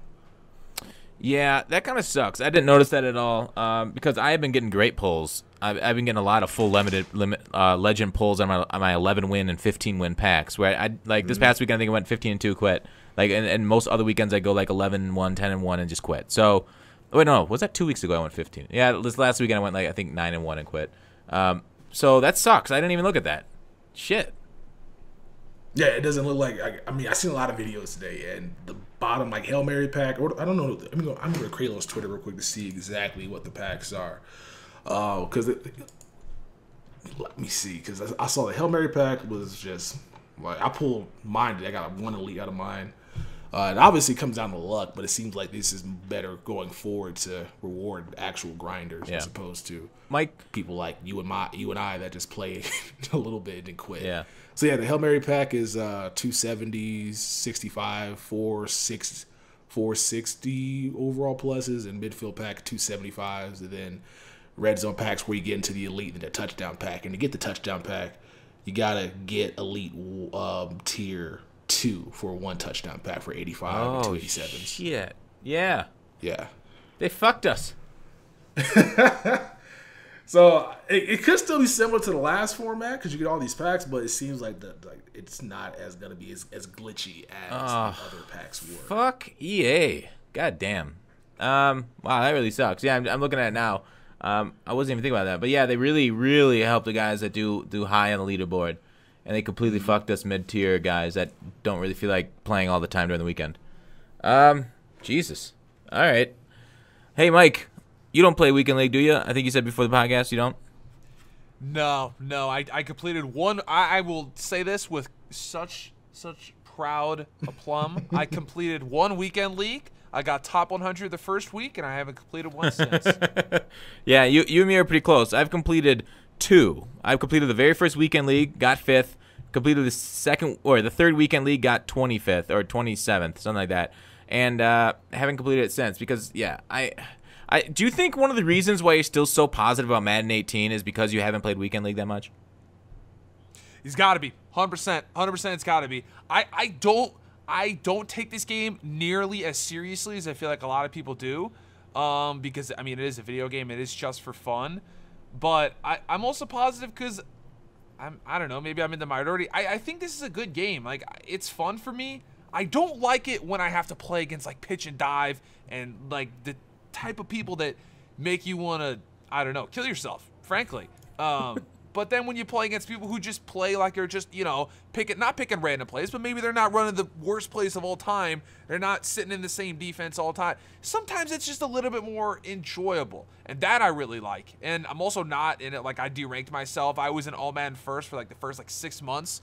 Yeah, that kind of sucks. I didn't notice that at all because I have been getting great pulls. I've been getting a lot of full legend pulls on my 11 win and 15 win packs. Where I like this past weekend, I think I went 15-2, quit. Like and most other weekends I go like 11-1, 10-1, and just quit. So wait, no, was that 2 weeks ago? I went 15. Yeah, this last weekend I went like I think 9-1 and quit. So that sucks. I didn't even look at that. Shit. Yeah, it doesn't look like. I mean, I seen a lot of videos today, and the bottom like Hail Mary pack, or I don't know. I'm gonna go to Kralo's Twitter real quick to see exactly what the packs are. Because let me see, because I saw the Hail Mary pack was just like I pulled mine. I got one elite out of mine. It obviously comes down to luck, but it seems like this is better going forward to reward actual grinders as opposed to people like you and I that just play a little bit and quit. Yeah. So yeah, the Hail Mary pack is 270, 65, 460 overall pluses, and midfield pack 275s, and then red zone packs where you get into the elite and the touchdown pack. And to get the touchdown pack, you gotta get elite tier 2 for one touchdown pack for 85 and 287s. Shit. Yeah. Yeah. They fucked us. So it could still be similar to the last format because you get all these packs, but it seems like it's not as gonna be as glitchy as the other packs were. Fuck EA. God damn. Wow, that really sucks. Yeah, I'm looking at it now. I wasn't even thinking about that, but yeah, they really, really help the guys that do high on the leaderboard, and they completely fucked us mid-tier guys that don't really feel like playing all the time during the weekend. Jesus. All right. Hey, Mike. You don't play Weekend League, do you? I think you said before the podcast you don't. No. I completed one. I will say this with such proud aplomb. I completed one Weekend League. I got top 100 the first week, and I haven't completed one since. Yeah, you and me are pretty close. I've completed 2. I've completed the very first Weekend League, got 5th. Completed the second or the third Weekend League, got 25th or 27th, something like that. And haven't completed it since because, yeah, I do you think one of the reasons why you're still so positive about Madden 18 is because you haven't played Weekend League that much? He's got to be 100%. 100%. It's got to be. I don't take this game nearly as seriously as I feel like a lot of people do, because I mean it is a video game. It is just for fun, but I'm also positive because I don't know. Maybe I'm in the minority. I think this is a good game. Like it's fun for me. I don't like it when I have to play against like pitch and dive and like the type of people that make you want to, I don't know, kill yourself, frankly. But then when you play against people who just play like they're just, not picking random plays, but maybe they're not running the worst plays of all time. They're not sitting in the same defense all the time. Sometimes it's just a little bit more enjoyable. And that I really like. And I'm also not in it like I deranked myself. I was in All Madden first for like the first 6 months.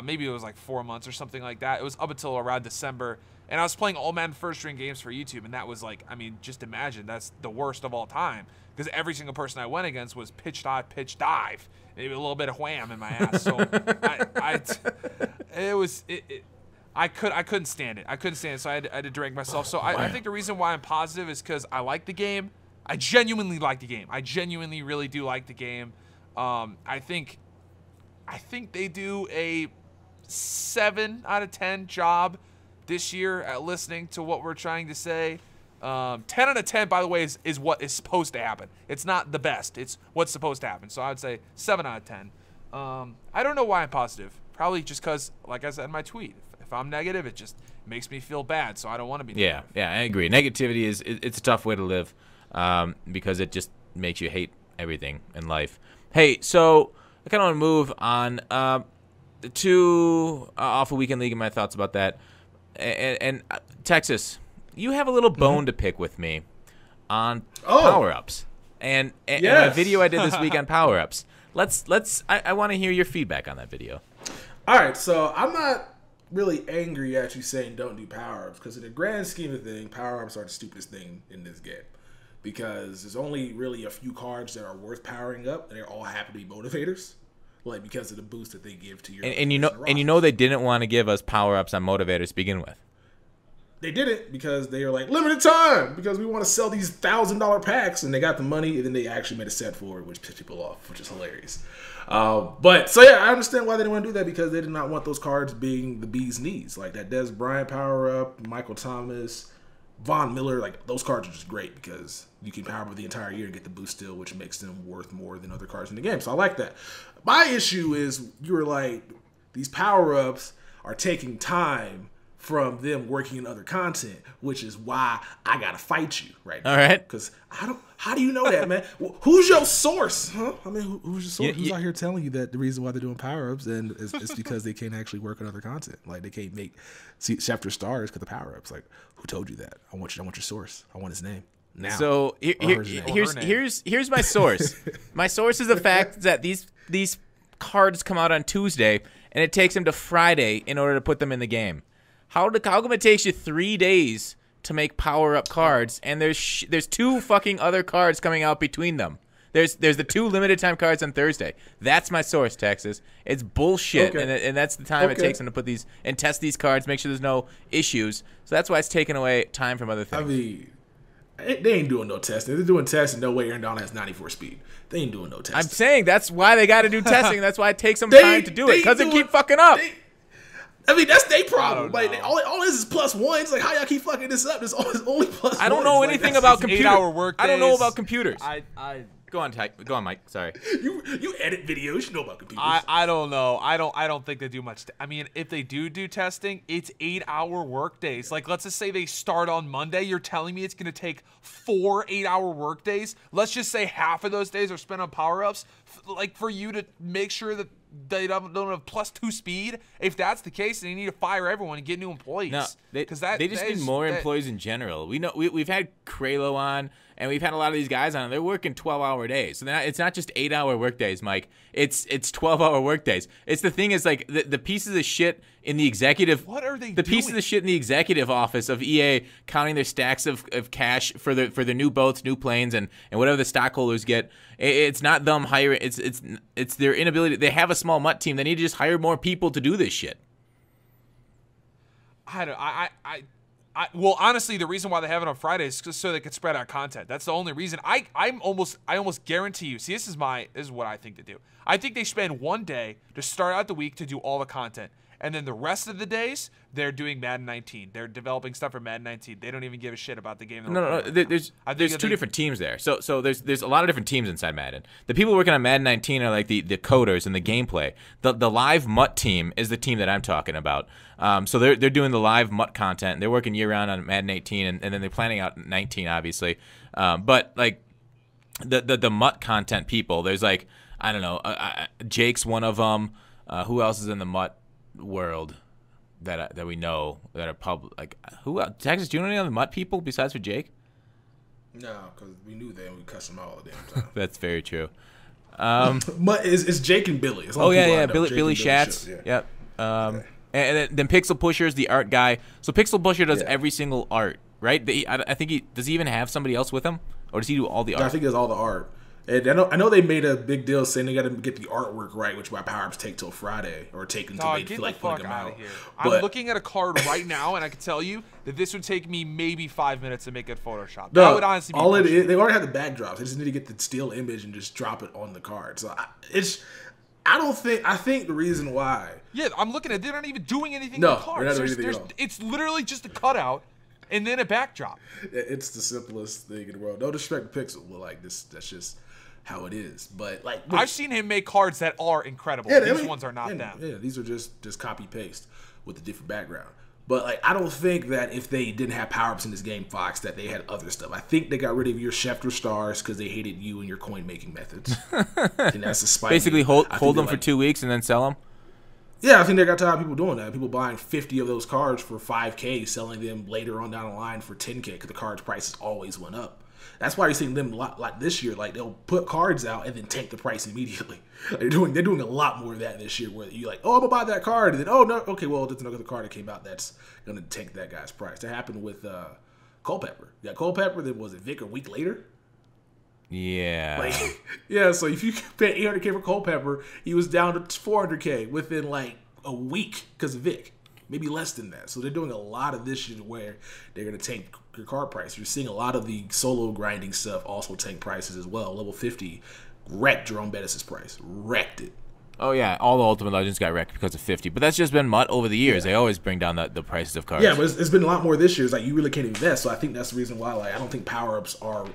Maybe it was like 4 months or something like that. It was up until around December. And I was playing All Madden first string games for YouTube, and that was like, I mean, just imagine that's the worst of all time because every single person I went against was pitch dive, maybe a little bit of wham in my ass. So I couldn't stand it. So I had to drink myself. So I think the reason why I'm positive is because I like the game. I genuinely like the game. I genuinely really do like the game. I think they do a 7 out of 10 job this year at listening to what we're trying to say. 10 out of 10, by the way, is what is supposed to happen. It's not the best. It's what's supposed to happen. So I would say 7 out of 10. I don't know why I'm positive. Probably just because, like I said in my tweet, if I'm negative, it just makes me feel bad. So I don't want to be negative. Yeah, I agree. Negativity it's a tough way to live because it just makes you hate everything in life. Hey, so I kind of want to move on to off of Weekend League and my thoughts about that. And Texas, you have a little bone to pick with me on power-ups. And a video I did this week on power-ups. I want to hear your feedback on that video. All right, so I'm not really angry at you saying don't do power-ups because in the grand scheme of things, power-ups are the stupidest thing in this game because there's only really a few cards that are worth powering up, and they all happen to be motivators, like because of the boost that they give to your and you know they didn't want to give us power-ups on motivators to begin with. They did it because they were like, limited time, because we want to sell these $1,000 packs, and they got the money, and then they actually made a set for it, which pissed people off, which is hilarious. But, so yeah, I understand why they didn't want to do that, because they did not want those cards being the bee's knees. Like that Des Bryant power-up, Michael Thomas, Von Miller, like those cards are just great, because you can power up the entire year and get the boost still, which makes them worth more than other cards in the game. So I like that. My issue is, you were like, these power-ups are taking time from them working in other content, which is why I gotta fight you right now. All right. Because how do you know that, man? Who's your source? Huh? I mean, who's your source? Who's out here telling you that the reason why they're doing power-ups and it's because they can't actually work on other content? Like they can't make chapter stars because of power-ups. Like, who told you that? I want your source. I want his name. Now. So here's my source. My source is the fact that these cards come out on Tuesday and it takes them to Friday in order to put them in the game. How come it takes you 3 days to make power-up cards, and there's 2 fucking other cards coming out between them? There's the 2 limited time cards on Thursday. That's my source, Texas. It's bullshit, and that's the time it takes them to put these and test these cards, make sure there's no issues. So that's why it's taking away time from other things. I mean, they ain't doing no testing. They're doing testing. No way Aaron Donald has 94 speed. They ain't doing no testing. I'm saying that's why they got to do testing. That's why it takes them time to do it, because they keep fucking up. I mean, that's their problem. Like, all this is +1. It's like, how y'all keep fucking this up? There's only +1. I don't know anything about computers. 8-hour work days. I don't know about computers. Go on, Mike. Sorry. You edit videos. You know about computers. I don't know. I don't think they do much. I mean, if they do testing, it's 8-hour work days. Like, let's just say they start on Monday. You're telling me it's going to take 4 8-hour work days? Let's just say half of those days are spent on power-ups. Like, for you to make sure that they don't have +2 speed. If that's the case, then you need to fire everyone and get new employees. No, they just need more employees in general. We know we've had Kralo on, and we've had a lot of these guys on. And they're working 12-hour days. So it's not just 8-hour work days, Mike. It's 12-hour work days. It's the thing is like the pieces of shit in the executive. What are they? The doing? pieces of shit in the executive office of EA counting their stacks of cash for their new boats, new planes, and whatever the stockholders get. It's not them hiring. It's their inability. They have a small MUT team. They need to just hire more people to do this shit. Well, honestly, the reason why they have it on Fridays is just so they can spread out content. That's the only reason. I almost guarantee you. See, this is what I think they do. I think they spend one day to start out the week to do all the content. And then the rest of the days, they're doing Madden 19. They're developing stuff for Madden 19. They don't even give a shit about the game. No. There's 2 different teams there. So there's a lot of different teams inside Madden. The people working on Madden 19 are like the coders and the gameplay. The live MUT team is the team that I'm talking about. So they're doing the live MUT content. They're working year round on Madden 18, and then they're planning out 19, obviously. But like the MUT content people, there's like, I don't know, Jake's one of them. Who else is in the MUT world that we know that are public? Like, who else? Texas, do you know any other MUT people besides for Jake? No, because we knew them. We cussed them all the damn time. That's very true. It's Jake and Billy. Billy Schatz. Yep. And then Pixel Pusher is the art guy. So Pixel Pusher does every single art, right? I think does he even have somebody else with him, or does he do all the art? I think he does all the art. And I know they made a big deal saying they got to get the artwork right, which why power-ups take till Friday, or take until they feel like putting them out. I'm looking at a card right now, and I can tell you that this would take me maybe 5 minutes to make it Photoshop. No, that would honestly be all it is. They already have the backdrops. They just need to get the still image and just drop it on the card. So I think the reason why. Yeah, I'm looking at. They're not even doing anything with the cards. They're not doing anything at all. It's literally just a cutout and then a backdrop. It's the simplest thing in the world. No disrespect to Pixel, but like this, that's just how it is. But like, I've seen him make cards that are incredible. These ones are not them. Yeah, these are just copy paste with a different background. But like, I don't think that if they didn't have power-ups in this game, Fox, that they had other stuff. I think they got rid of your Schefter stars because they hated you and your coin-making methods. I think that's a spite. Basically, hold them for 2 weeks and then sell them. Yeah, I think they got tired of people doing that. People buying 50 of those cards for $5K, selling them later on down the line for $10K because the card's prices always went up. That's why you're seeing them a lot like this year. Like they'll put cards out and then tank the price immediately. They're doing a lot more of that this year. Where you're like, oh, I'm gonna buy that card, and then oh no, okay, well there's another card that came out that's gonna tank that guy's price. That happened with Culpepper. You got Culpepper. Then was it Vic a week later? Yeah. Like, yeah. So if you pay $800K for Culpepper, he was down to $400K within like a week because of Vic. Maybe less than that. So they're doing a lot of this shit where they're going to tank your card price. You're seeing a lot of the solo grinding stuff also tank prices as well. Level 50 wrecked Jerome Bettis' price. Wrecked it. Oh, yeah. All the Ultimate Legends got wrecked because of 50. But that's just been MUT over the years. Yeah. They always bring down the prices of cards. Yeah, but it's been a lot more this year. It's like you really can't invest. So I think that's the reason why I don't think power-ups are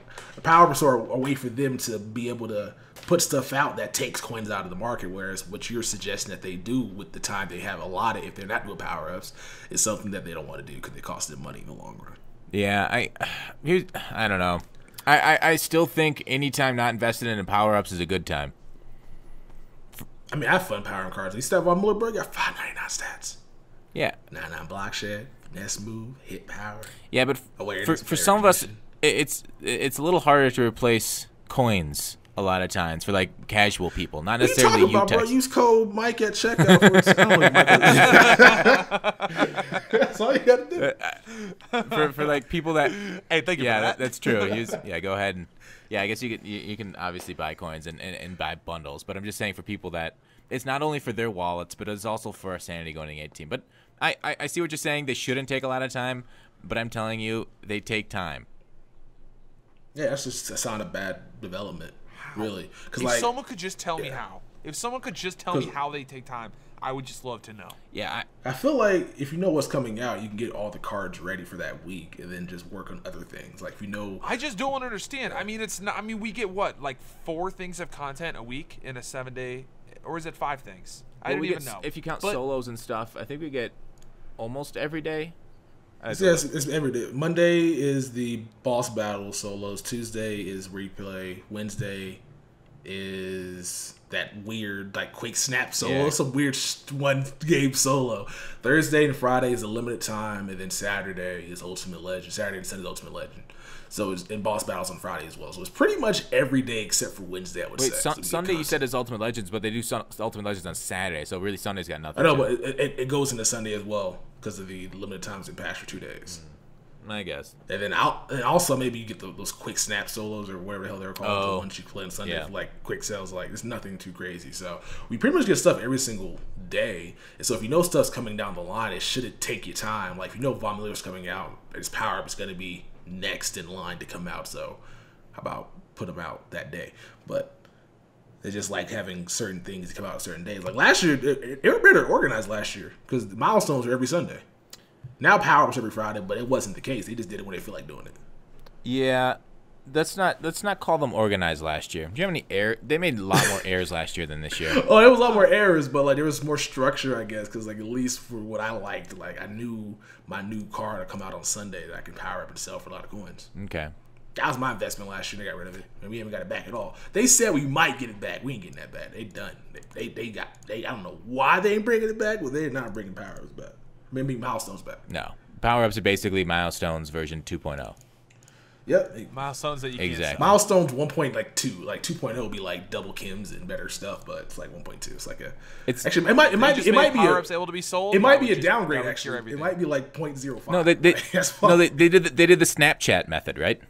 a way for them to be able to put stuff out that takes coins out of the market, whereas what you're suggesting that they do with the time they have allotted, if they're not doing power-ups, is something that they don't want to do because it costs them money in the long run. Yeah, I don't know. I still think any time not invested in power-ups is a good time. I mean, I have fun powering cards. You step on Mullerberg, got 599 stats. Yeah. 99 block shed, finesse move, hit power. Yeah, but for some of us, it's a little harder to replace coins a lot of times for like casual people, not necessarily you. Bro? Use code Mike at checkout for that's all you gotta do. For like people that think about that. That's true. Go ahead and I guess you can obviously buy coins and buy bundles, but I'm just saying for people that it's not only for their wallets, but it's also for our sanity going to 18. But I see what you're saying. They shouldn't take a lot of time, but I'm telling you, they take time. Yeah, that's just a sign of bad development. Really, because like someone could just tell me how. If someone could just tell me how they take time, I would just love to know. Yeah, I feel like if you know what's coming out, you can get all the cards ready for that week, and then just work on other things. Like if you know, I just don't understand. I mean, it's not. I mean, we get what, like 4 things of content a week in a 7-day, or is it 5 things? I don't even know. If you count solos and stuff, I think we get almost every day. Yes, it's every day. Monday is the boss battle solos. Tuesday is replay. Wednesday is that weird like quick snap solo. Some weird one game solo. Thursday and Friday is a limited time, and then Saturday is Ultimate Legend. Saturday and Sunday is Ultimate Legend. So it's in boss battles on Friday as well. So it's pretty much every day except for Wednesday. I would say. Sunday you said is Ultimate Legends, but they do Ultimate Legends on Saturday. So really Sunday's got nothing. I know, but it goes into Sunday as well because of the limited times in patch for 2 days. I guess. And then also maybe you get those quick snap solos or whatever the hell they're called. The ones you play on Sunday for like quick sales. Like it's nothing too crazy. So we pretty much get stuff every single day. And so if you know stuff's coming down the line, it shouldn't take you time. Like if you know Von Miller's coming out, his power up is going to be next in line to come out. So how about put them out that day? But they just like having certain things come out on certain days. Like last year, they were better organized last year because the milestones were every Sunday. Now power ups every Friday, but it wasn't the case. They just did it when they feel like doing it. Yeah, let's not call them organized last year. Do you have any error? They made a lot more errors last year than this year. Oh, there was a lot more errors, but like there was more structure, I guess, because like at least for what I liked, like I knew my new card would come out on Sunday that I can power up and sell for a lot of coins. Okay. That was my investment last year. They got rid of it, and we haven't got it back at all. They said we might get it back. We ain't getting that back. They done. They I don't know why they ain't bringing it back, but they're not bringing power ups back. Maybe milestones back. No. Power-ups are basically Milestones version 2.0. Yep. Milestones that you can't exactly. sell. Milestones 1.2. Like 2.0 will be like double Kims and better stuff, but it's like 1.2. It's like a. It's actually it might be power-ups able to be sold. It might be a downgrade actually. It might be like 0.05. No, they did the Snapchat method, right?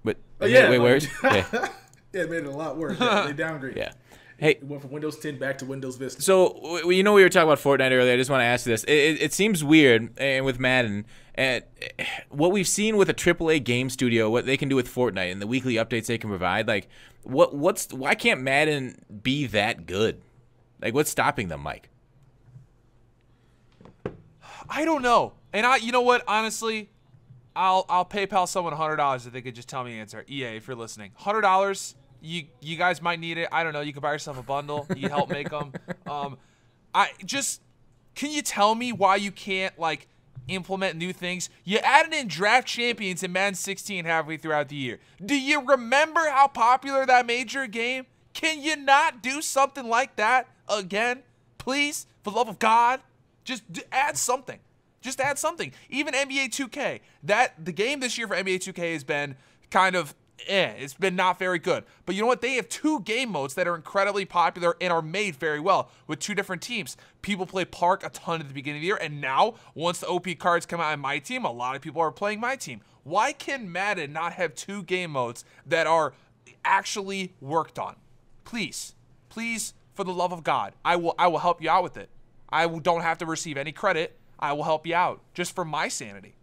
But wait, where is? Yeah, it made it a lot worse. Yeah, they downgraded. Yeah. Hey, it went from Windows 10 back to Windows Vista. So, we were talking about Fortnite earlier. I just want to ask this. It seems weird, and with Madden, and what we've seen with a AAA game studio, what they can do with Fortnite, and the weekly updates they can provide. Like, why can't Madden be that good? Like, what's stopping them, Mike? I don't know. And you know what? Honestly, I'll PayPal someone $100 if they could just tell me the answer. EA, if you're listening, $100. You guys might need it. I don't know. You can buy yourself a bundle. You help make them. Can you tell me why you can't like implement new things? You added in draft champions in Madden 16 halfway throughout the year. Do you remember how popular that made your game? Can you not do something like that again? Please, for the love of God, just add something. Just add something. Even NBA 2K. The game this year for NBA 2K has been kind of it's been not very good. But you know what? They have 2 game modes that are incredibly popular and are made very well with 2 different teams. People play Park a ton at the beginning of the year, and now, once the OP cards come out in my team, a lot of people are playing my team. Why can Madden not have 2 game modes that are actually worked on? Please, for the love of God, I will help you out with it. Don't have to receive any credit. I will help you out, just for my sanity.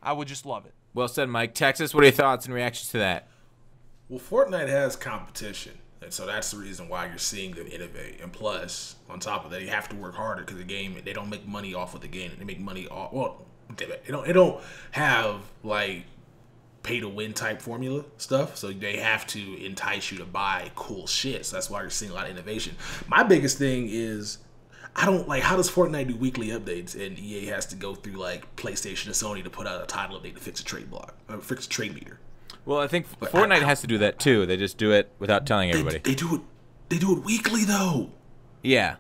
I would just love it. Well said, Mike. Texas, what are your thoughts and reactions to that? Well, Fortnite has competition, and so that's the reason why you're seeing them innovate. And plus, on top of that, you have to work harder because the game, they don't make money off of the game. They make money off, well, they don't have like pay to win type formula stuff, so they have to entice you to buy cool shit. So that's why you're seeing a lot of innovation. My biggest thing is, I don't like, how does Fortnite do weekly updates and EA has to go through like PlayStation and Sony to put out a title update to fix a trade block, or fix a trade meter? Well, I think Fortnite has to do that too. They just do it without telling everybody. They do it weekly though. Yeah.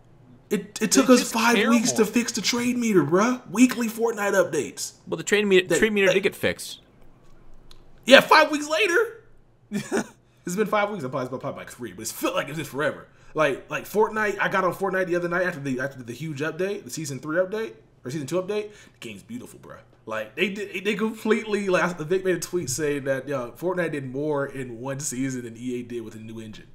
It took us 5 weeks to fix the trade meter, bruh. Weekly Fortnite updates. Well, the trade meter did get fixed. Yeah, 5 weeks later. It's been 5 weeks. I'm probably like 3, but it's felt like it's been forever. Like Fortnite. I got on Fortnite the other night after the huge update, the season 3 update or season 2 update. The game's beautiful, bruh. Like they completely, like, Vic made a tweet saying that Fortnite did more in one season than EA did with a new engine.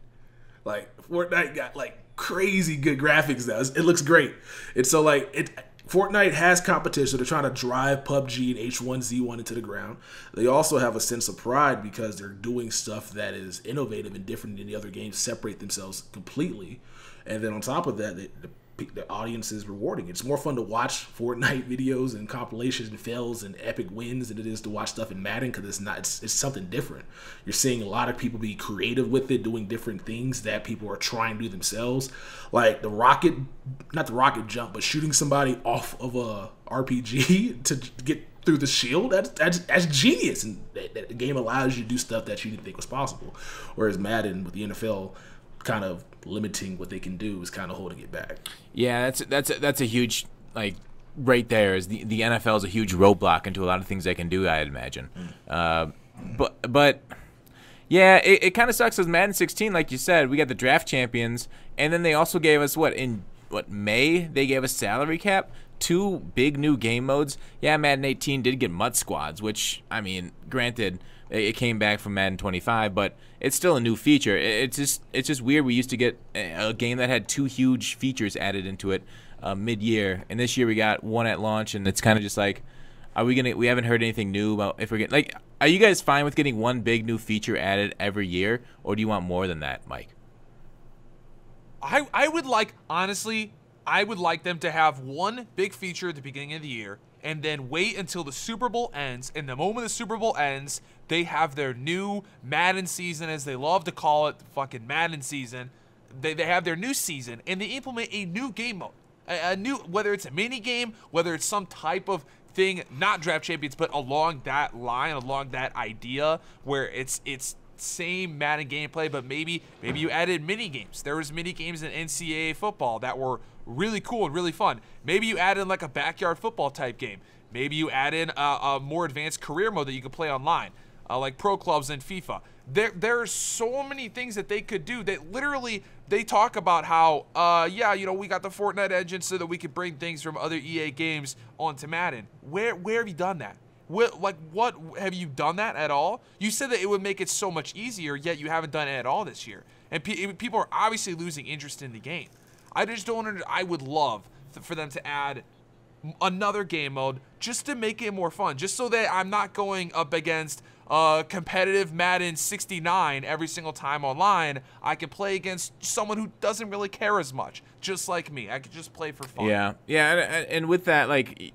Like Fortnite got like crazy good graphics now. It looks great. And so Fortnite has competition. They're trying to drive PUBG and H1Z1 into the ground. They also have a sense of pride because they're doing stuff that is innovative and different than the other games, separate themselves completely. And then on top of that, the audience is rewarding. It's more fun to watch Fortnite videos and compilations and fails and epic wins than it is to watch stuff in Madden, because it's something different. You're seeing a lot of people be creative with it, doing different things that people are trying to do themselves, like not the rocket jump, but shooting somebody off of a RPG to get through the shield. That's genius, and that the game allows you to do stuff that you didn't think was possible. Whereas Madden, with the NFL kind of limiting what they can do, is kind of holding it back. Yeah, that's a huge, like, right there is the NFL is a huge roadblock into a lot of things they can do, I'd imagine. But yeah, it kind of sucks because Madden 16, like you said, we got the draft champions, and then they also gave us May they gave us salary cap, 2 big new game modes. Yeah, Madden 18 did get MUT squads, which, I mean, granted, it came back from Madden 25, but it's still a new feature. It's just weird. We used to get a game that had 2 huge features added into it mid-year, and this year we got 1 at launch, and it's kind of just like, we haven't heard anything new about if we're getting, like, are you guys fine with getting 1 big new feature added every year, or do you want more than that, Mike? I would like, honestly, I would like them to have 1 big feature at the beginning of the year, and then wait until the Super Bowl ends. And the moment the Super Bowl ends, they have their new Madden season, as they love to call it, the fucking Madden season. They have their new season, and they implement a new game mode. A new, whether it's a mini game, whether it's some type of thing, not draft champions, but along that line, along that idea, where it's same Madden gameplay, but maybe you added mini games. There was mini games in NCAA football that were really cool and really fun. Maybe you add in like a backyard football type game. Maybe you add in a more advanced career mode that you can play online, like pro clubs in FIFA. There are so many things that they could do that literally they talk about how, we got the Fortnite engine so that we could bring things from other EA games onto Madden. Where have you done that? What have you done that at all? You said that it would make it so much easier, yet you haven't done it at all this year. And people are obviously losing interest in the game. I just don't I would love for them to add another game mode just to make it more fun, just so that I'm not going up against competitive Madden 69 every single time online. I can play against someone who doesn't really care as much, just like me. I could just play for fun. Yeah, and with that, like,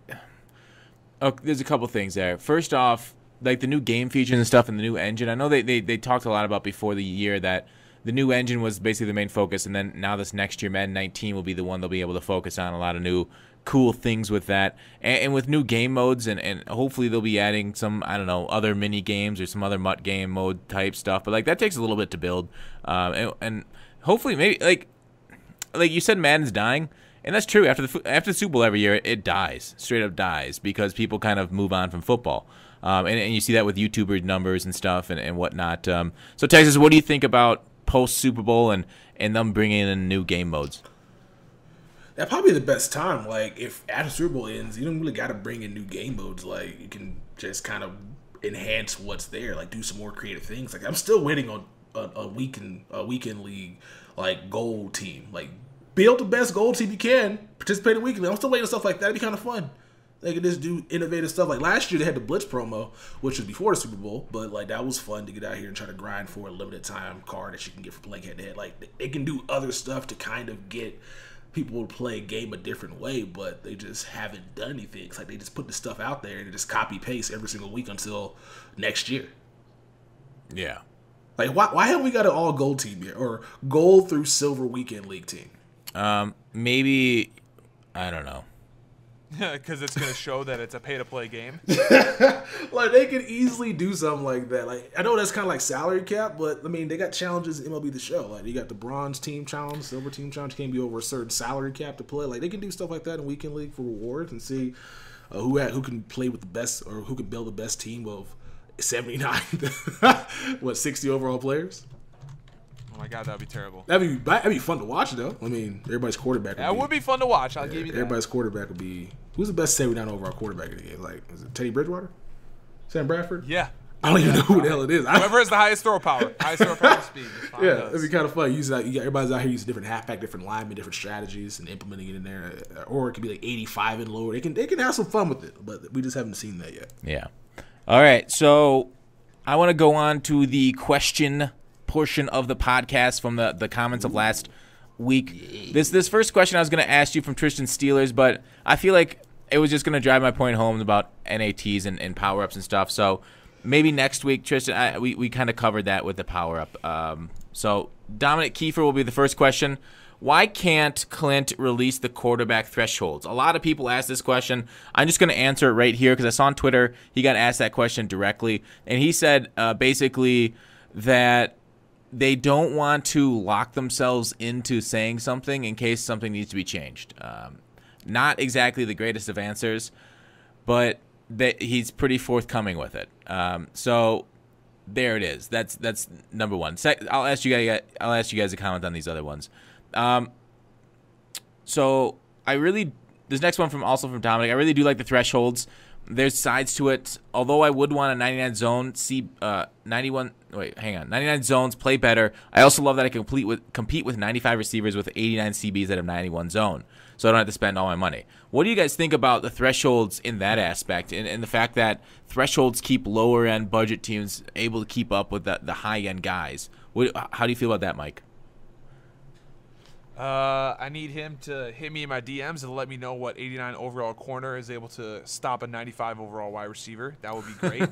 there's a couple things there. First off, like the new game features and stuff and the new engine. I know they talked a lot about before the year that the new engine was basically the main focus, and then now this next year, Madden 19 will be the one they'll be able to focus on, a lot of new cool things with that, and with new game modes, and hopefully they'll be adding some, I don't know, other mini games or some other MUT game mode type stuff, but like that takes a little bit to build, and hopefully maybe like you said, Madden's dying, And that's true. After the Super Bowl every year, it dies, straight up dies, because people kind of move on from football. And you see that with YouTuber numbers and stuff and whatnot. So, Texas, what do you think about post-Super Bowl and them bringing in new game modes? That's probably the best time. Like, if after Super Bowl ends, you don't really got to bring in new game modes. Like, you can just kind of enhance what's there. Like, do some more creative things. Like, I'm still waiting on a weekend league, like, gold team. Like, build the best gold team you can. Participate in weekly. I'm still waiting on stuff like that. It'd be kind of fun. They could just do innovative stuff. Like last year, they had the Blitz promo, which was before the Super Bowl, but like that was fun to get out here and try to grind for a limited time card that you can get for playing head to head. Like they can do other stuff to kind of get people to play a game a different way, but they just haven't done anything. It's like they just put the stuff out there and they just copy paste every single week until next year. Yeah. Like why haven't we got an all gold team yet, or gold through silver weekend league team? Maybe I don't know. Because it's going to show that it's a pay-to-play game. Like, they could easily do something like that. Like, I know that's kind of like salary cap, but, I mean, they got challenges in MLB The Show. Like, you got the bronze team challenge, silver team challenge. You can't be over a certain salary cap to play. Like, they can do stuff like that in Weekend League for rewards and see who can play with the best, or who can build the best team of 79, 60 overall players. Oh my God, that'd be terrible. That'd be fun to watch, though. I mean, everybody's quarterback. That would be fun to watch. I'll give you that. Everybody's quarterback would be. Who's the best 79 overall quarterback in the game? Like, is it Teddy Bridgewater? Sam Bradford? Yeah. I don't even know who the hell it is. Whoever has the highest throw power, speed. Yeah, it'd be kind of fun. Everybody's out here using different halfback, different linemen, different strategies, and implementing it in there. Or it could be like 85 and lower. They can have some fun with it, but we just haven't seen that yet. Yeah. All right, so I want to go on to the question portion of the podcast from the comments of last week. This first question I was going to ask you from Tristan Steelers, but I feel like it was just going to drive my point home about NATs and power-ups and stuff. So maybe next week, Tristan, we kind of covered that with the power-up. So Dominic Kiefer will be the first question. Why can't Clint release the quarterback thresholds? A lot of people ask this question. I'm just going to answer it right here because I saw on Twitter he got asked that question directly. And he said basically that they don't want to lock themselves into saying something in case something needs to be changed. Not exactly the greatest of answers, but he's pretty forthcoming with it. So there it is. That's number one. I'll ask you guys to comment on these other ones. So this next one also from Dominic. I really do like the thresholds. There's sides to it. Although I would want a 99 zone, 99 zones play better. I also love that I can compete with 95 receivers with 89 CBs that have 91 zone, so I don't have to spend all my money. What do you guys think about the thresholds in that aspect, and the fact that thresholds keep lower end budget teams able to keep up with the high end guys? How do you feel about that, Mike? I need him to hit me in my DMs and let me know what 89 overall corner is able to stop a 95 overall wide receiver. That would be great.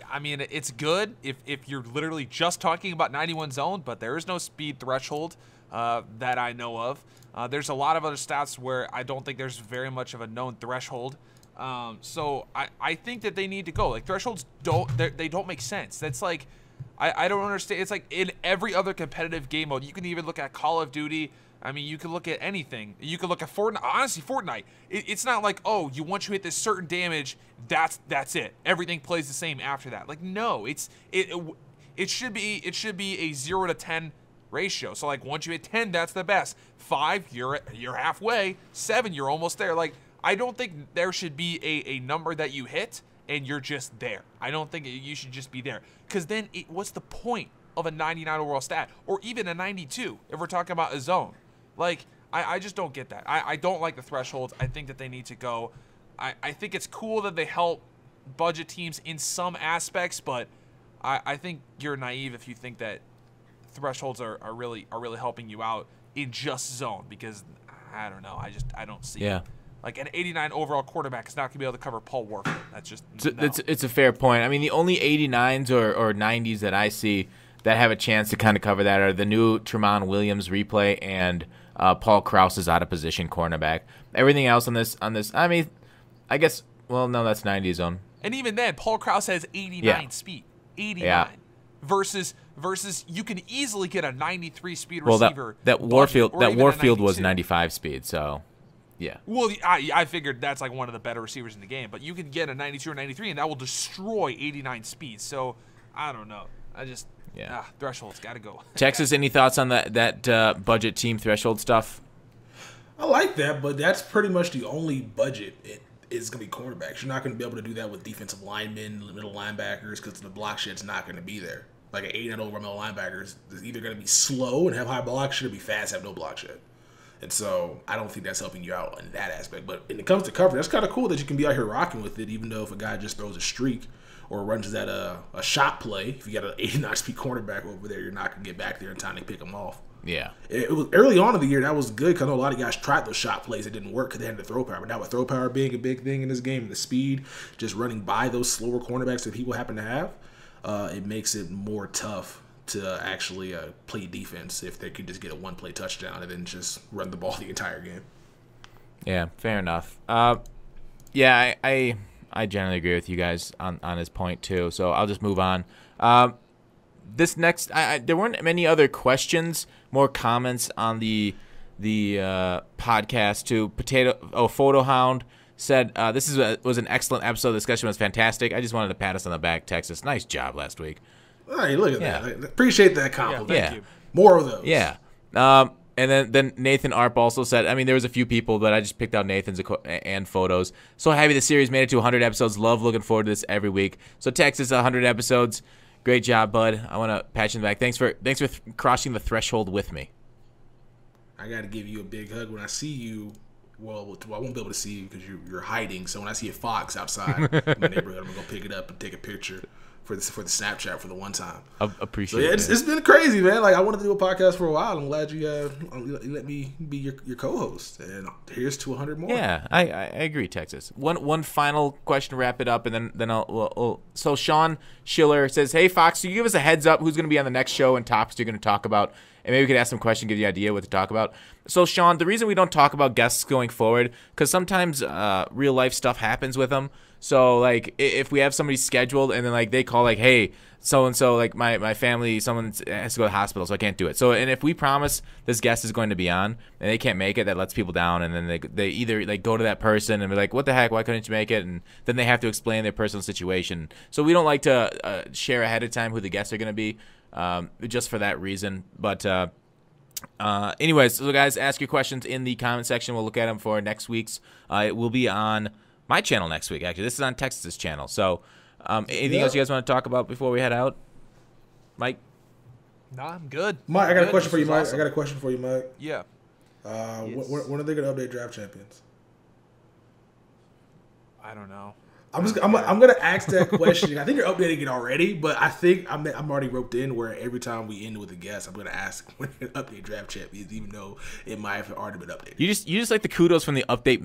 I mean, it's good if you're literally just talking about 91 zone, but there is no speed threshold that I know of. There's a lot of other stats where I don't think there's very much of a known threshold. So I think that they need to go. Like, thresholds they don't make sense. That's like, I don't understand. It's like in every other competitive game mode. You can even look at Call of Duty. I mean, you can look at anything. You can look at Fortnite. Honestly, Fortnite. It's not like, oh, once you hit this certain damage, that's it. Everything plays the same after that. Like, no, it should be a 0 to 10 ratio. So like, once you hit 10, that's the best. 5, you're halfway. 7, you're almost there. Like, I don't think there should be a number that you hit and you're just there. I don't think you should just be there, because then what's the point of a 99 overall stat, or even a 92 if we're talking about a zone? Like, I just don't get that. I don't like the thresholds. I think that they need to go. I think it's cool that they help budget teams in some aspects, but I think you're naive if you think that thresholds are really helping you out in just zone, because I don't know. I don't see it. Like, an 89 overall quarterback is not going to be able to cover Paul Warfield. That's just no. It's a fair point. I mean, the only 89s or 90s that I see that have a chance to kind of cover that are the new Tramon Williams replay and Paul Krause's out of position cornerback. Everything else on this, I mean, I guess, well, no, that's 90 zone. And even then, Paul Krause has 89 speed. 89. Versus versus you can easily get a 93 speed Well, receiver. that Warfield was 95 speed, so yeah. Well, I figured that's like one of the better receivers in the game, but you can get a 92 or 93, and that will destroy 89 speed. So I don't know. Threshold's got to go. Texas, any thoughts on that budget team threshold stuff? I like that, but that's pretty much the only budget it is going to be cornerbacks. You're not going to be able to do that with defensive linemen, middle linebackers, because the block shed's not going to be there. Like an 8 over middle linebackers is either going to be slow and have high block shed or be fast and have no block shed. And so I don't think that's helping you out in that aspect. But when it comes to coverage, that's kind of cool that you can be out here rocking with it, even though if a guy just throws a streak or runs that a shot play, if you got an 89 speed cornerback over there, you're not going to get back there in time to pick him off. Yeah. It was early on in the year, that was good because I know a lot of guys tried those shot plays that didn't work because they had the throw power. But now with throw power being a big thing in this game, the speed, just running by those slower cornerbacks that people happen to have, it makes it more tough to actually play defense if they could just get a one-play touchdown and then just run the ball the entire game. Yeah, fair enough. Yeah, I generally agree with you guys on this point too. So I'll just move on. This next, there weren't many other questions, more comments on the podcast too. Photo Hound said this was an excellent episode. The discussion was fantastic. I just wanted to pat us on the back, Texas. Nice job last week. Hey, look at that. I appreciate that compliment. Yeah. Thank you. More of those. Yeah. And then Nathan Arp also said, I mean, there was a few people, but I just picked out Nathan's and photos. So happy the series made it to 100 episodes. Love looking forward to this every week. So Texas, 100 episodes. Great job, bud. I want to pat you in the back. Thanks for crossing the threshold with me. I got to give you a big hug when I see you. Well, I won't be able to see you because you're hiding. So when I see a fox outside in my neighborhood, I'm going to go pick it up and take a picture for the Snapchat for the one time. Appreciate it. It's been crazy, man. Like I wanted to do a podcast for a while. I'm glad you let me be your co-host. And here's to 100 more. Yeah, I agree, Texas. One final question to wrap it up, and then I'll so Sean Schiller says, "Hey Fox, can you give us a heads up who's going to be on the next show and topics you're going to talk about, and maybe we could ask some questions, give you an idea what to talk about." So Sean, the reason we don't talk about guests going forward because sometimes real life stuff happens with them. So, like, if we have somebody scheduled and then, like, they call, like, hey, so-and-so, like, my family, someone has to go to the hospital, so I can't do it. So, and if we promise this guest is going to be on and they can't make it, that lets people down. And then they either, like, go to that person and be like, what the heck, why couldn't you make it? And then they have to explain their personal situation. So we don't like to share ahead of time who the guests are going to be just for that reason. But anyways, so, guys, ask your questions in the comment section. We'll look at them for next week's. It will be on my channel next week, actually. This is on Texas's channel. So, anything else you guys want to talk about before we head out? Mike? No, I'm good. Mike, I got a question for you, Mike. I got a question for you, Mike. Yeah. Yes. When are they going to update Draft Champions? I don't know. I'm going to ask that question. I think you're updating it already, but I think I'm already roped in where every time we end with a guest, I'm going to ask when they update Draft Champions, even though it might have already been updated. You just like the kudos from the update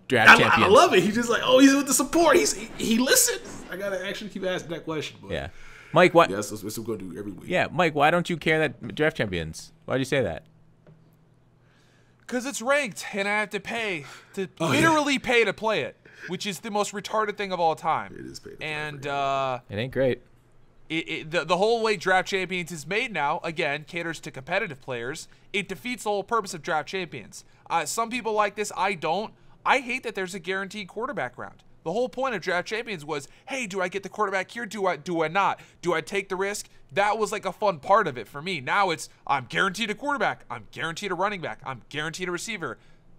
Draft Champions. I love it. He's just like, oh, he's with the support. He listens. I got to actually keep asking that question. But yeah. Mike, what? Yeah, that's what we're going to do every week. Yeah, Mike, why don't you care that Draft Champions? Why'd you say that? Because it's ranked, and I have to pay to pay to play it, which is the most retarded thing of all time. It is paid. And it ain't great. The whole way Draft Champions is made now, again, caters to competitive players. It defeats the whole purpose of Draft Champions. Some people like this. I don't. I hate that there's a guaranteed quarterback round. The whole point of Draft Champions was, hey, do I get the quarterback here? Do I not? Do I take the risk? That was like a fun part of it for me. Now it's, I'm guaranteed a quarterback. I'm guaranteed a running back. I'm guaranteed a receiver.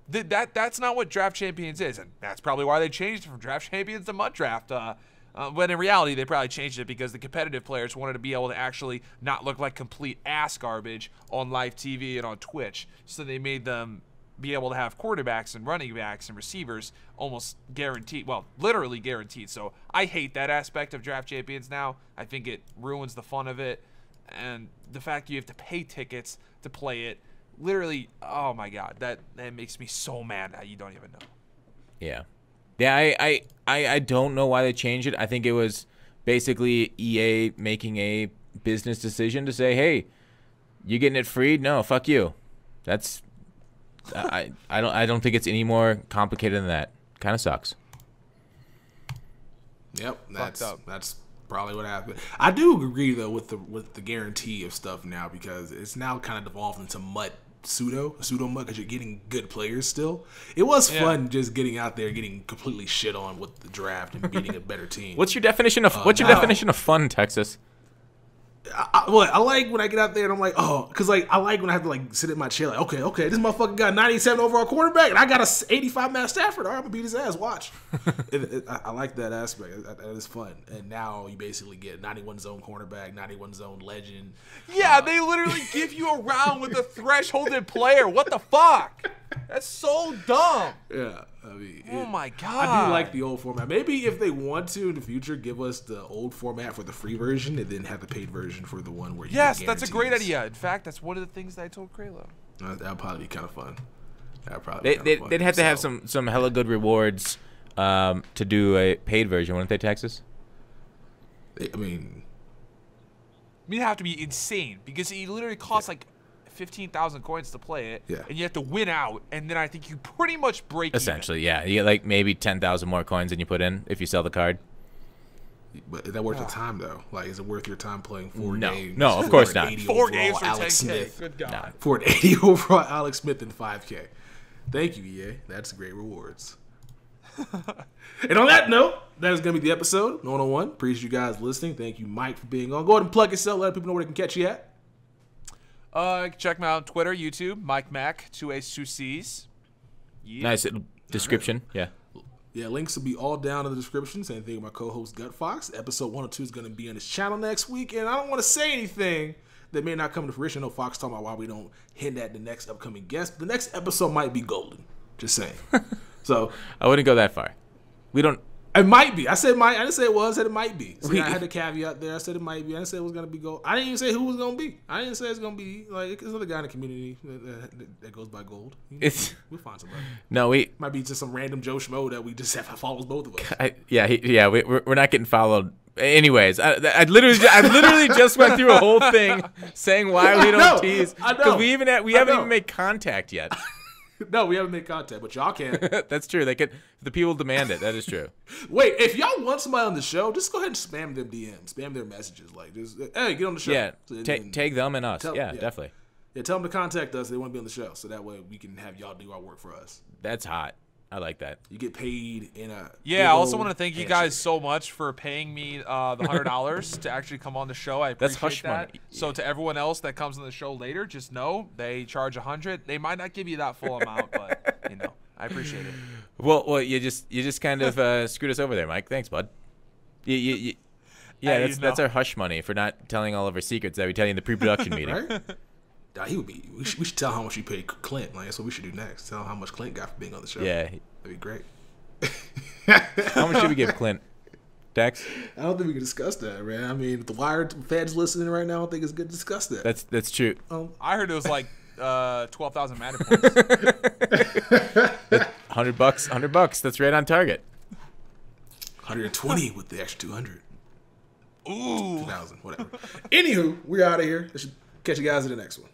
That's not what Draft Champions is, and that's probably why they changed it from Draft Champions to Mud Draft. But in reality, they probably changed it because the competitive players wanted to be able to actually not look like complete ass garbage on live TV and on Twitch. So they made them be able to have quarterbacks and running backs and receivers almost guaranteed, well, literally guaranteed. So I hate that aspect of Draft Champions now. I think it ruins the fun of it. And the fact you have to pay tickets to play it, literally, oh my God, that makes me so mad that you don't even know. Yeah. Yeah, I don't know why they changed it. I think it was basically EA making a business decision to say, hey, you getting it free? No, fuck you. That's I don't think it's any more complicated than that. Kind of sucks. Yep, that's probably what happened. I do agree though with the guarantee of stuff now, because it's now kind of devolved into pseudo MUT, because you're getting good players still. It was fun just getting out there, getting completely shit on with the draft and beating a better team. What's your definition of definition of fun, Texas? I like when I get out there and I'm like, oh, because like I like when I have to like sit in my chair like, okay, this motherfucker got 97 overall quarterback and I got a 85 Matt Stafford. All right, I'm gonna beat his ass. Watch. I like that aspect. That is fun. And now you basically get 91 zone cornerback, 91 zone legend. Yeah, they literally give you a round with a thresholded player. What the fuck? That's so dumb. Yeah. I mean, oh my god! I do like the old format. Maybe if they want to in the future, give us the old format for the free version, and then have the paid version for the one where you yes, get that's a great idea. In fact, that's one of the things that I told Kralo. That'd probably be kind of fun. They'd have to have some hella good rewards to do a paid version, wouldn't they, Texas? I mean, it'd have to be insane because it literally costs like 15,000 coins to play it, and you have to win out, and then I think you pretty much break essentially, even. Yeah. You get like maybe 10,000 more coins than you put in if you sell the card. But is that worth the time though? Like, is it worth your time playing 4 games? No, of course not. 4 games for Alex 10K. Smith. Good God. Nah. For an 80 overall Alex Smith and 5K. Thank you, EA. That's great rewards. And on that note, that is going to be the episode 101. Appreciate you guys listening. Thank you, Mike, for being on. Go ahead and plug yourself. Let people know where they can catch you at. Check me out on Twitter, YouTube, MikeMaac, 2 A's, 2 C's. Yeah. Nice description. Right. Yeah, links will be all down in the description. Same thing with my co-host, Gutfoxx. Episode 102 is going to be on his channel next week, and I don't want to say anything that may not come to fruition. I know Fox talking about why we don't hint at the next upcoming guest. The next episode might be golden. Just saying. So I wouldn't go that far. We don't. It might be. I said might. I didn't say it was. I said it might be. See, I had the caveat there. I said it might be. I didn't say it was gonna be gold. I didn't even say who it was gonna be. I didn't say it's gonna be like there's another guy in the community that goes by gold. We'll find somebody. No, might be just some random Joe Schmo that we just have follows both of us. We're not getting followed. Anyways, I literally just went through a whole thing saying why we don't tease because we haven't even made contact yet. No, we haven't made contact, but y'all can. That's true. The people demand it. That is true. Wait, if y'all want somebody on the show, just go ahead and spam them DMs, spam their messages. Like, just hey, get on the show. Yeah, tag them and us. Definitely. Yeah, tell them to contact us. They want to be on the show, so that way we can have y'all do our work for us. That's hot. I like that. You get paid in a. Yeah, I also want to thank you guys so much for paying me the $100 to actually come on the show. I appreciate hush that. money. So to everyone else that comes on the show later, just know they charge $100. They might not give you that full amount, but I appreciate it. Well, you just kind of screwed us over there, Mike. Thanks, bud. That's our hush money for not telling all of our secrets that we tell you in the pre-production meeting. Right? We should tell how much we paid Clint. Like, that's what we should do next. Tell how much Clint got for being on the show. Yeah, that'd be great. How much should we give Clint? Dex? I don't think we can discuss that, man. I mean, if the Wired fans listening right now, I don't think it's good to discuss that. That's true. I heard it was like 12,000 Madden points. $100. That's right on target. 120 with the extra 200. Ooh, 2,000, whatever. Anywho, we're out of here. Catch you guys in the next one.